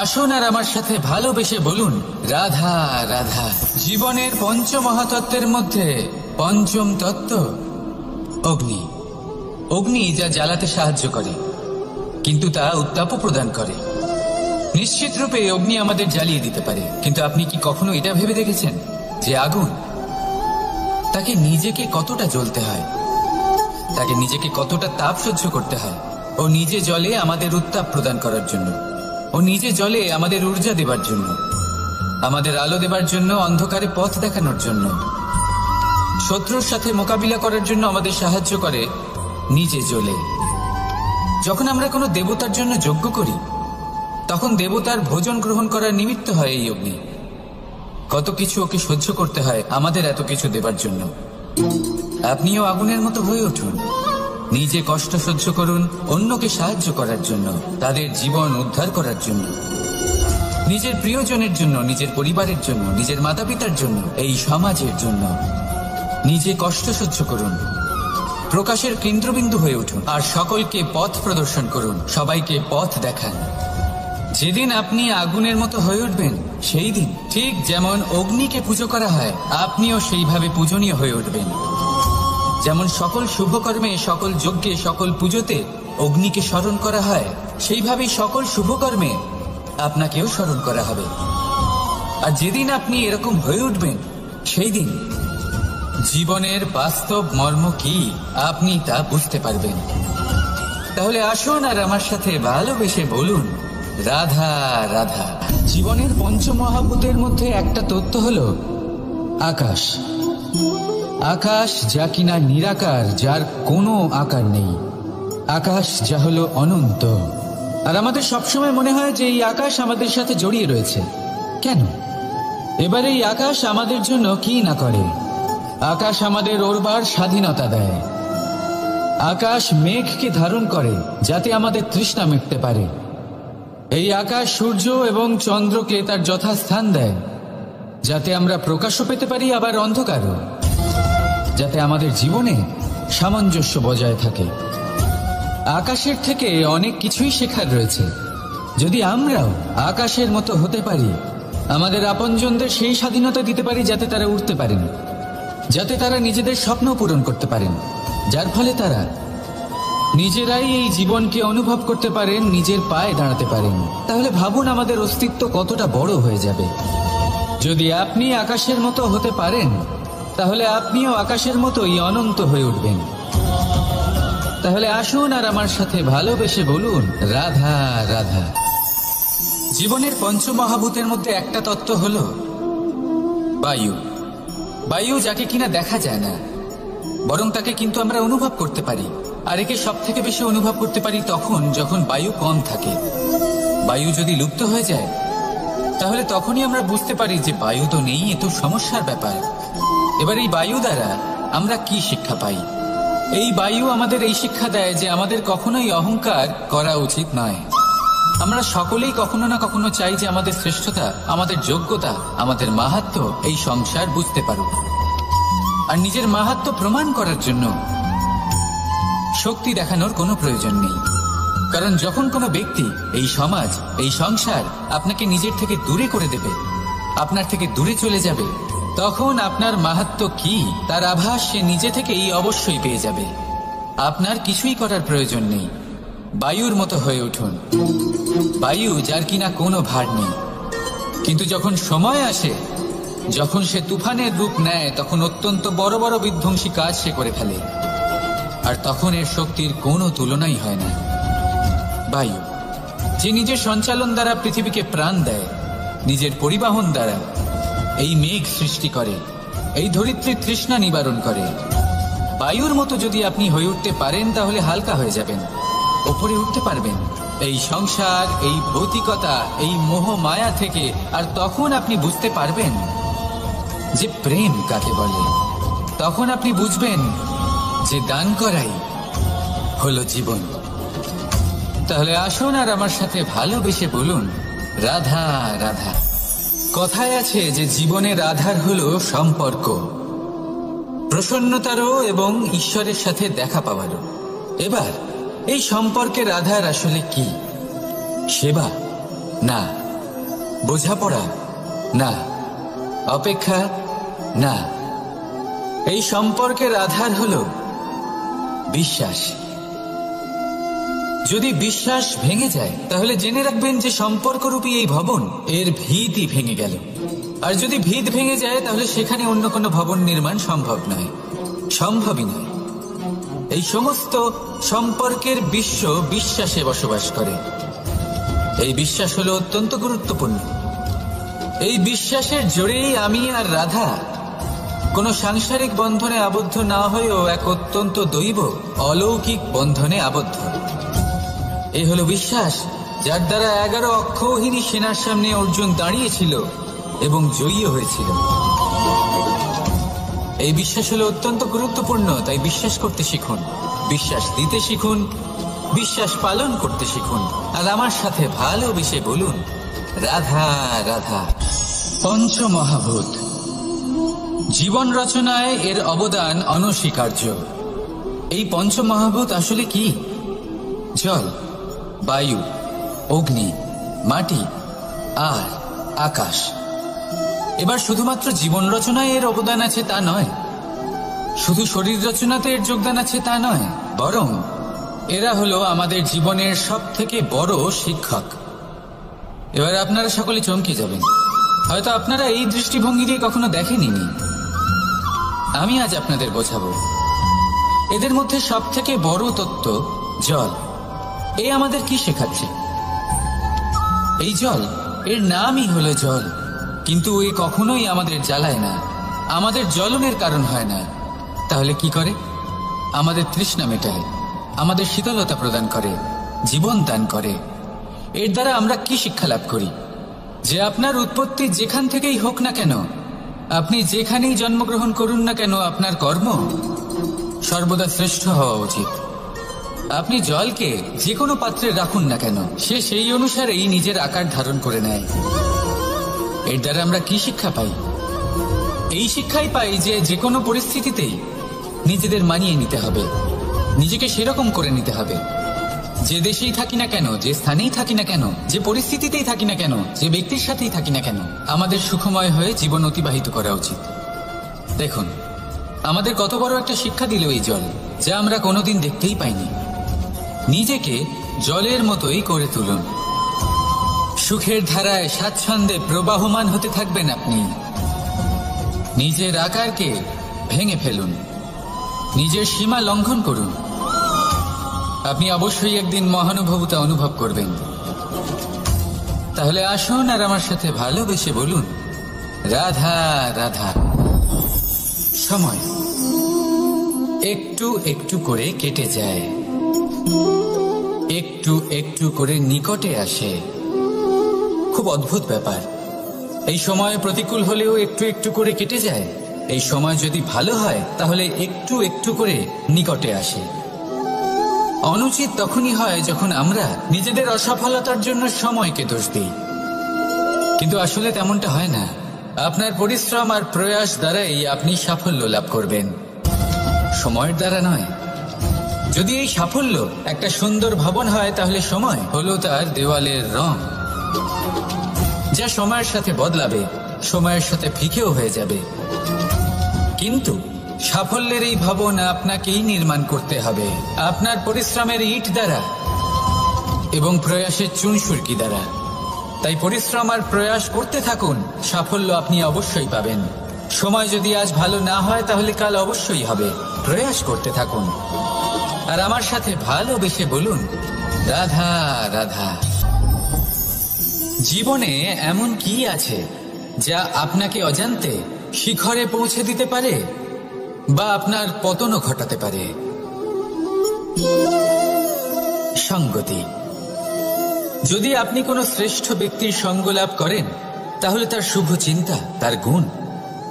আসুন আর আমার সাথে ভালোবেসে বলুন, রাধা রাধা। জীবনের পঞ্চমহাতত্ত্বের মধ্যে পঞ্চম তত্ত্ব অগ্নি। অগ্নি যা জ্বালাতে সাহায্য করে, কিন্তু তা উত্তাপও প্রদান করে। নিশ্চিত রূপে অগ্নি আমাদের জ্বালিয়ে দিতে পারে, কিন্তু আপনি কি কখনো এটা ভেবে দেখেছেন যে আগুন, তাকে নিজেকে কতটা জ্বলতে হয়, তাকে নিজেকে কতটা তাপ সহ্য করতে হয়। ও নিজে জ্বলে আমাদের উত্তাপ প্রদান করার জন্য, ও নিজে জ্বলে আমাদের ঊর্জা দেবার জন্য, আমাদের আলো দেবার জন্য, অন্ধকারে পথ দেখানোর জন্য, শত্রুর সাথে মোকাবিলা করার জন্য আমাদের সাহায্য করে নিজে জ্বলে। যখন আমরা কোনো দেবতার জন্য যজ্ঞ করি, তখন দেবতার ভোজন গ্রহণ করার নিমিত্ত হয় এই অগ্নি। কত কিছু ওকে সহ্য করতে হয় আমাদের এত কিছু দেবার জন্য। আপনিও আগুনের মতো হয়ে উঠুন, নিজে কষ্ট সহ্য করুন অন্যকে সাহায্য করার জন্য, তাদের জীবন উদ্ধার করার জন্য, নিজের প্রিয়জনের জন্য, নিজের পরিবারের জন্য, নিজের মাতা পিতার জন্য, এই সমাজের জন্য। নিজে কষ্ট সহ্য করুন, প্রকাশের কেন্দ্রবিন্দু হয়ে উঠুন, আর সকলকে পথ প্রদর্শন করুন, সবাইকে পথ দেখান। যেদিন আপনি আগুনের মতো হয়ে উঠবেন, সেই দিন ঠিক যেমন অগ্নিকে পুজো করা হয়, আপনিও সেইভাবে পূজনীয় হয়ে উঠবেন। যেমন সকল শুভকর্মে, সকল যজ্ঞে, সকল পুজোতে অগ্নিকে স্মরণ করা হয়, সেইভাবেই সকল শুভকর্মে আপনাকেও স্মরণ করা হবে। আর যেদিন আপনি এরকম হয়ে উঠবেন, সেই দিন জীবনের বাস্তব মর্ম কি আপনি তা বুঝতে পারবেন। তাহলে আসুন আর আমার সাথে ভালোবেসে বলুন, রাধা রাধা। জীবনের পঞ্চমহাভূতের মধ্যে একটা তত্ত্ব হলো আকাশ। আকাশ যা কিনা নিরাকার, যার কোনো আকার নেই। আকাশ যা হলো অনন্ত। আর আমাদের সবসময় মনে হয় যে এই আকাশ আমাদের সাথে জড়িয়ে রয়েছে। কেন? এবার এই আকাশ আমাদের জন্য কি না করে। আকাশ আমাদের ওড়বার স্বাধীনতা দেয়। আকাশ মেঘকে ধারণ করে যাতে আমাদের তৃষ্ণা মিটতে পারে। এই আকাশ সূর্য এবং চন্দ্রকে তার যথাস্থান দেয় যাতে আমরা প্রকাশও পেতে পারি, আবার অন্ধকারও, যাতে আমাদের জীবনে সামঞ্জস্য বজায় থাকে। আকাশের থেকে অনেক কিছুই শেখার রয়েছে। যদি আমরাও আকাশের মতো হতে পারি, আমাদের আপনজনদের সেই স্বাধীনতা দিতে পারি যাতে তারা উঠতে পারেন, যাতে তারা নিজেদের স্বপ্ন পূরণ করতে পারেন, যার ফলে তারা নিজেরাই এই জীবনকে অনুভব করতে পারেন, নিজের পায়ে দাঁড়াতে পারেন, তাহলে ভাবুন আমাদের অস্তিত্ব কতটা বড় হয়ে যাবে। যদি আপনি আকাশের মতো হতে পারেন, তাহলে আপনিও আকাশের মতোই অনন্ত হয়ে উঠবেন। তাহলে আসুন আর আমার সাথে ভালোবেসে বলুন, রাধা রাধা। জীবনের পঞ্চমহাভূতের মধ্যে একটা তত্ত্ব হলো বায়ু। বায়ু যাকে কিনা দেখা যায় না, বরং তাকে কিন্তু আমরা অনুভব করতে পারি। আর একে সব থেকে বেশি অনুভব করতে পারি তখন যখন বায়ু কম থাকে। বায়ু যদি লুপ্ত হয়ে যায়, তাহলে তখনই আমরা বুঝতে পারি যে বায়ু তো নেই, এ তো সমস্যার ব্যাপার। এবার এই বায়ু দ্বারা আমরা কি শিক্ষা পাই? এই বায়ু আমাদের এই শিক্ষা দেয় যে আমাদের কখনোই অহংকার করা উচিত নয়। আমরা সকলেই কখনো না কখনো চাই যে আমাদের শ্রেষ্ঠতা, আমাদের যোগ্যতা, আমাদের মাহাত্ম্য এই সংসার বুঝতে পারুক। আর নিজের মাহাত্ম্য প্রমাণ করার জন্য শক্তি দেখানোর কোনো প্রয়োজন নেই। কারণ যখন কোনো ব্যক্তি, এই সমাজ, এই সংসার আপনাকে নিজের থেকে দূরে করে দেবে, আপনার থেকে দূরে চলে যাবে, তখন আপনার মাহাত্ম্য কি তার আভাস সে নিজে থেকেই অবশ্যই পেয়ে যাবে। আপনার কিছুই করার প্রয়োজন নেই। বায়ুর মতো হয়ে উঠুন। বায়ু যার কিনা কোনো ভার নেই, কিন্তু যখন সময় আসে, যখন সে তুফানের রূপ নেয়, তখন অত্যন্ত বড় বড় বিধ্বংসী কাজ সে করে ফেলে। আর তখন এর শক্তির কোনো তুলনাই হয় না। বায়ু যে নিজের সঞ্চালন দ্বারা পৃথিবীকে প্রাণ দেয়, নিজের পরিবহন দ্বারা এই মেঘ সৃষ্টি করে, এই ধরিত্রীর তৃষ্ণা নিবারণ করে। বায়ুর মতো যদি আপনি হয়ে উঠতে পারেন, তাহলে হালকা হয়ে যাবেন, ওপরে উঠতে পারবেন এই সংসার, এই ভৌতিকতা, এই মোহ মায়া থেকে। আর তখন আপনি বুঝতে পারবেন যে প্রেম কাকে বলে। তখন আপনি বুঝবেন যে দান করাই হলো জীবন। তাহলে আসুন আর আমার সাথে ভালোবেসে বলুন, রাধা রাধা। কথায় আছে যে জীবনের আধার হলো সম্পর্ক, প্রসন্নতারও এবং ঈশ্বরের সাথে দেখা পাওয়ারও। এবার এই সম্পর্কের আধার আসলে কি? সেবা না, বোঝাপড়া না, অপেক্ষা না। এই সম্পর্কের আধার হলো বিশ্বাস। যদি বিশ্বাস ভেঙে যায়, তাহলে জেনে রাখবেন যে সম্পর্করূপী এই ভবন, এর ভিতই ভেঙে গেল। আর যদি ভিত ভেঙে যায়, তাহলে সেখানে অন্য কোনো ভবন নির্মাণ সম্ভব নয়, সম্ভবই নয়। এই সমস্ত সম্পর্কের বিশ্ব বিশ্বাসে বসবাস করে। এই বিশ্বাস হলো অত্যন্ত গুরুত্বপূর্ণ। এই বিশ্বাসের জোরেই আমি আর রাধা কোনো সাংসারিক বন্ধনে আবদ্ধ না হয়েও এক অত্যন্ত দৈব অলৌকিক বন্ধনে আবদ্ধ। এই হলো বিশ্বাস, যার দ্বারা 11 অক্ষৌহিনী সেনার সামনে অর্জুন দাঁড়িয়েছিল এবং জয়ী হয়েছিল। এই বিশ্বাস হলো অত্যন্ত গুরুত্বপূর্ণ। তাই বিশ্বাস করতে শিখুন, বিশ্বাস দিতে শিখুন, বিশ্বাস পালন করতে শিখুন। আর আমার সাথে ভালোবেসে বলুন, রাধা রাধা। পঞ্চমহাভূত জীবন রচনায় এর অবদান অনস্বীকার্য। এই পঞ্চমহাভূত আসলে কি? জল, বায়ু, অগ্নি, মাটি আর আকাশ। এবার শুধুমাত্র জীবন রচনায় এর অবদান আছে তা নয়, শুধু শরীর রচনাতে এর যোগদান আছে তা নয়, বরং এরা হলো আমাদের জীবনের সব থেকে বড় শিক্ষক। এবার আপনারা সকলে চমকে যাবেন, হয়তো আপনারা এই দৃষ্টিভঙ্গি দিয়ে কখনো দেখেননি। আমি আজ আপনাদের বোঝাবো। এদের মধ্যে সব থেকে বড় তত্ত্ব জল। এ আমাদের কি শেখাচ্ছে? এই জল, এর নামই হলো জল, কিন্তু এ কখনোই আমাদের জ্বালায় না, আমাদের জ্বলনের কারণ হয় না, তাহলে কি করে? আমাদের তৃষ্ণা মেটায়, আমাদের শীতলতা প্রদান করে, জীবন দান করে। এর দ্বারা আমরা কি শিক্ষা লাভ করি? যে আপনার উৎপত্তি যেখান থেকেই হোক না কেন, আপনি যেখানেই জন্মগ্রহণ করুন না কেন, আপনার কর্ম সর্বদা শ্রেষ্ঠ হওয়া উচিত। আপনি জলকে যে কোনো পাত্রে রাখুন না কেন, সে সেই অনুসারেই নিজের আকার ধারণ করে নেয়। এর দ্বারা আমরা কি শিক্ষা পাই? এই শিক্ষাই পাই যে যে কোনো পরিস্থিতিতেই নিজেদের মানিয়ে নিতে হবে, নিজেকে সেরকম করে নিতে হবে। যে দেশেই থাকি না কেন, যে স্থানেই থাকি না কেন, যে পরিস্থিতিতেই থাকি না কেন, যে ব্যক্তির সাথেই থাকি না কেন, আমাদের সুখময় হয়ে জীবন অতিবাহিত করা উচিত। দেখুন, আমাদের কত বড় একটা শিক্ষা দিল এই জল, যা আমরা কোনোদিন দেখতেই পাইনি। নিজেকে জলের মতোই করে তুলুন। সুখের ধারায় স্বাচ্ছন্দ্যে প্রবাহমান হতে থাকবেন আপনি। নিজের আকারকে ভেঙে ফেলুন, নিজের সীমা লঙ্ঘন করুন। আপনি অবশ্যই একদিন মহানুভবতা অনুভব করবেন। তাহলে আসুন আর আমার সাথে ভালোবেসে বলুন, রাধা রাধা। সময় একটু একটু করে কেটে যায়, একটু একটু করে নিকটে আসে। খুব অদ্ভুত ব্যাপার। এই সময় প্রতিকূল হলেও একটু একটু করে কেটে যায়। এই সময় যদি ভালো হয় তাহলে একটু একটু করে নিকটে আসে। অনুচিত তখনই হয় যখন আমরা নিজেদের অসফলতার জন্য সময়কে দোষ দিই, কিন্তু আসলে তেমনটা হয় না। আপনার পরিশ্রম আর প্রয়াস দ্বারাই আপনি সাফল্য লাভ করবেন, সময়ের দ্বারা নয়। যদি এই সাফল্য একটা সুন্দর ভবন হয়, তাহলে সময় হলো তার দেওয়ালের রং, যা সময়ের সাথে বদলাবে, সময়ের সাথে ফিকেও হয়ে যাবে। কিন্তু সাফল্যের এই ভবন আপনাকেই নির্মাণ করতে হবে, আপনার পরিশ্রমের ইট দ্বারা এবং প্রয়াসের চুনসুরকি দ্বারা। তাই পরিশ্রম আর প্রয়াস করতে থাকুন, সাফল্য আপনি অবশ্যই পাবেন। সময় যদি আজ ভালো না হয় তাহলে কাল অবশ্যই হবে। প্রয়াস করতে থাকুন আর আমার সাথে ভালোবেসে বলুন, রাধা রাধা। জীবনে এমন কি আছে যা আপনাকে অজান্তে শিখরে পৌঁছে দিতে পারে বা আপনার পতনও ঘটাতে পারে? সঙ্গতি। যদি আপনি কোনো শ্রেষ্ঠ ব্যক্তির সঙ্গ লাভ করেন, তাহলে তার শুভ চিন্তা, তার গুণ,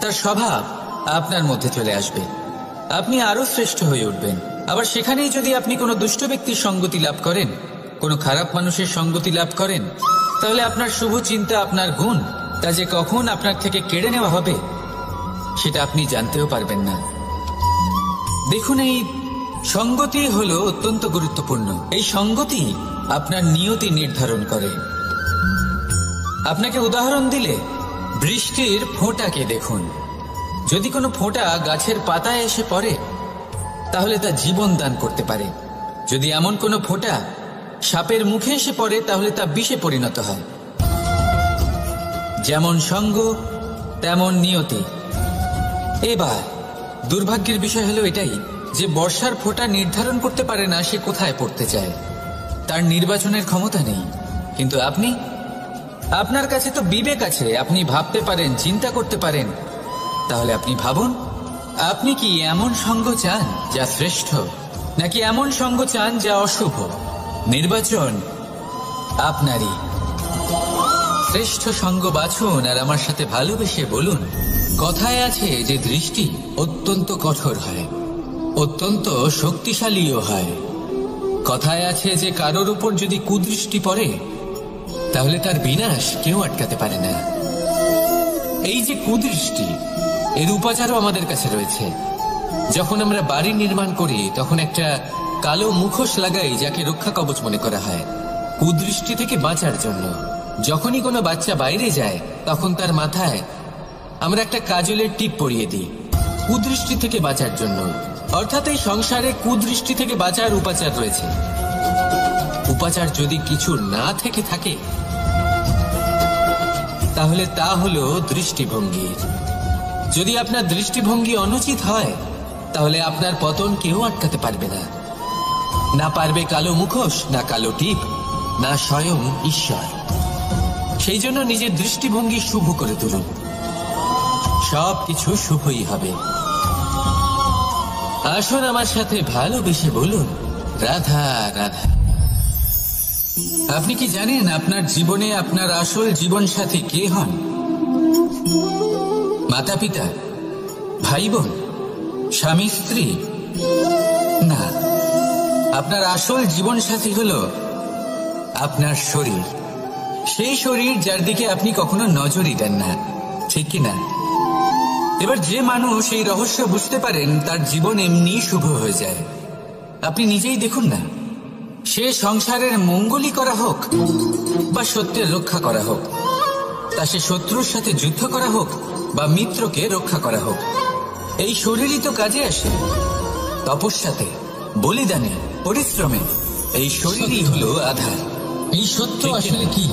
তার স্বভাব আপনার মধ্যে চলে আসবে। আপনি আরো শ্রেষ্ঠ হয়ে উঠবেন। আবার সেখানেই যদি আপনি কোনো দুষ্ট ব্যক্তির সঙ্গতি লাভ করেন, কোনো খারাপ মানুষের সঙ্গতি লাভ করেন, তাহলে আপনার শুভ চিন্তা, আপনার গুণ, তা যে কখন আপনার থেকে কেড়ে নেওয়া হবে সেটা আপনি জানতেও পারবেন না। দেখুন, এই সঙ্গতি হলো অত্যন্ত গুরুত্বপূর্ণ। এই সঙ্গতি আপনার নিয়তি নির্ধারণ করে। আপনাকে উদাহরণ দিলে, বৃষ্টির ফোঁটাকে দেখুন। যদি কোনো ফোঁটা গাছের পাতায় এসে পড়ে, তাহলে তা জীবন দান করতে পারে। যদি এমন কোনো ফোঁটা সাপের মুখে এসে পড়ে, তাহলে তা বিষে পরিণত হয়। যেমন সঙ্গ তেমন নিয়তি। এবার দুর্ভাগ্যের বিষয় হলো এটাই যে বর্ষার ফোঁটা নির্ধারণ করতে পারে না সে কোথায় পড়তে চায়, তার নির্বাচনের ক্ষমতা নেই। কিন্তু আপনি, আপনার কাছে তো বিবেক আছে, আপনি ভাবতে পারেন, চিন্তা করতে পারেন। তাহলে আপনি ভাবুন, আপনি কি এমন সঙ্গ চান যা শ্রেষ্ঠ, নাকি এমন সঙ্গ চান যা অশুভ? নির্বাচন আপনারই। শ্রেষ্ঠ সঙ্গ বাছুন আর আমার সাথে ভালোবেসে বলুন, কথায় আছে যে দৃষ্টি অত্যন্ত কঠোর হয়, অত্যন্ত শক্তিশালীও হয়। কথায় আছে যে কারোর উপর যদি কুদৃষ্টি পড়ে, তাহলে তার বিনাশ কেউ আটকাতে পারে না। এই যে কুদৃষ্টি, এর উপাচারও আমাদের কাছে রয়েছে। যখন আমরা বাড়ি নির্মাণ করি, তখন একটা কালো মুখোশ লাগাই, যাকে রক্ষা কবচ মনে করা হয়, কুদৃষ্টি থেকে বাঁচার জন্য। যখনই কোনো বাচ্চা বাইরে যায়, তখন তার মাথায় আমরা একটা কাজলের টিপ পরিয়ে দিই, কুদৃষ্টি থেকে বাঁচার জন্য। অর্থাৎ এই সংসারে কুদৃষ্টি থেকে বাঁচার উপাচার রয়েছে। উপাচার যদি কিছু না থেকে থাকে, তাহলে তা হলো দৃষ্টিভঙ্গি। যদি আপনার দৃষ্টিভঙ্গি অনুচিত হয়, তাহলে আপনার পতন কেউ আটকাতে পারবে না। না পারবে কালো মুখোশ, না কালো টিপ, না স্বয়ং ঈশ্বর। সেই জন্য নিজের দৃষ্টিভঙ্গি শুভ করে তুলুন। সবকিছু শুভই হবে। আসুন আমার সাথে ভালোবেসে বলুন, রাধা রাধা। আপনি কি জানেন আপনার জীবনে আপনার আসল জীবন সাথী কে হন? মাতা পিতা, ভাই বোন, স্বামী স্ত্রী? না, আপনার আসল জীবন সাথী হলো আপনার শরীর। সেই শরীর যার দিকে আপনি কখনো নজরই দেন না, ঠিক কিনা? এবার যে মানুষ এই রহস্য বুঝতে পারেন তার জীবন এমনি শুভ হয়ে যায়। আপনি নিজেই দেখুন না, সে সংসারের মঙ্গলই করা হোক বা সত্যের রক্ষা করা হোক, তা সে শত্রুর সাথে যুদ্ধ করা হোক বা মিত্রকে রক্ষা করা হোক, এই শরীরই তো কাজে আসে। তপস্যাতে, বলিদানে, পরিশ্রমে এই শরীরই হলো আধার। এই সত্য আসলে কি?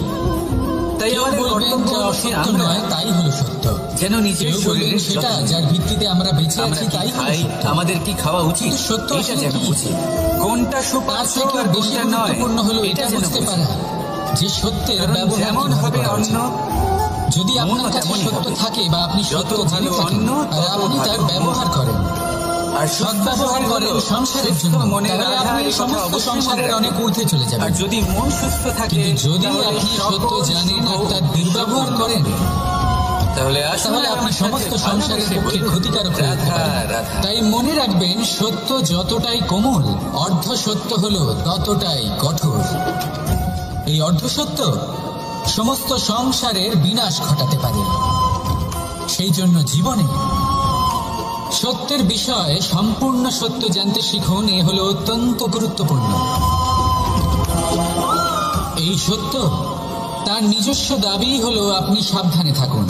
তাই আমাদের কর্তব্য অসত্য নয়, তাই হলো সত্য। যেন নিজের শরীরের সেটা যার ভিত্তিতে আমরা বেঁচে আছি তাই খাই, আমাদের কি খাওয়া উচিত সত্য এটা যেন বুঝি। কোনটা সুপাচ্য আর কোনটা নয় হলো এটা বুঝতে পারা যে সত্যের ব্যবহার যেমন হবে অন্য। যদি আপনার কাছে সত্য থাকে বা আপনি সত্য জেনে থাকেন আর আপনি তার ব্যবহার করেন আর সদ্ব্যবহার করেন সংসারের জন্য, তাহলে আপনি সমস্ত সংসারের অনেক ঊর্ধ্বে চলে যাবেন। আর যদি মন সুস্থ থাকে, যদি আপনি সত্য জানেন আর তার দুর্ব্যবহার করেন, তাহলে আপনি সমস্ত সংসারের পক্ষে ক্ষতিকারক হয়ে উঠতে পারেন। তাই মনে রাখবেন, সত্য যতটাই কোমল, অর্ধ সত্য হলো ততটাই কঠোর। এই অর্ধ সত্য সমস্ত সংসারের বিনাশ ঘটাতে পারে। সেই জন্য জীবনে সত্যের বিষয়ে সম্পূর্ণ সত্য জানতে শিখুন। এ হলো অত্যন্ত গুরুত্বপূর্ণ। এই সত্য তার নিজস্ব দাবি হলো আপনি সাবধানে থাকুন।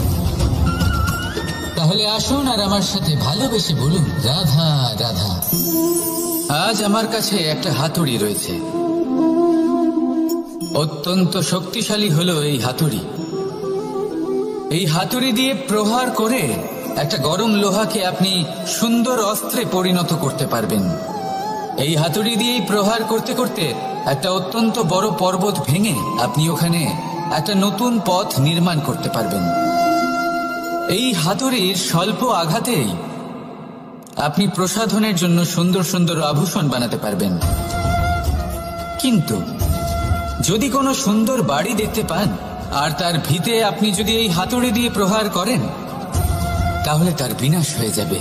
তাহলে আসুন আর আমার সাথে ভালোবেসে বলুন, রাধা রাধা। আজ আমার কাছে একটা হাতুড়ি রয়েছে। অত্যন্ত শক্তিশালী হলো এই হাতুড়ি। এই হাতুড়ি দিয়ে প্রহার করে একটা গরম লোহাকে আপনি সুন্দর অস্ত্রে পরিণত করতে পারবেন। এই হাতুড়ি দিয়েই প্রহার করতে করতে একটা অত্যন্ত বড় পর্বত ভেঙে আপনি ওখানে একটা নতুন পথ নির্মাণ করতে পারবেন। এই হাতুড়ির স্বল্প আঘাতেই আপনি প্রসাধনের জন্য সুন্দর সুন্দর আভূষণ বানাতে পারবেন। কিন্তু যদি কোনো সুন্দর বাড়ি দেখতে পান আর তার ভিতে আপনি যদি এই হাতুড়ি দিয়ে প্রহার করেন, তাহলে তার বিনাশ হয়ে যাবে।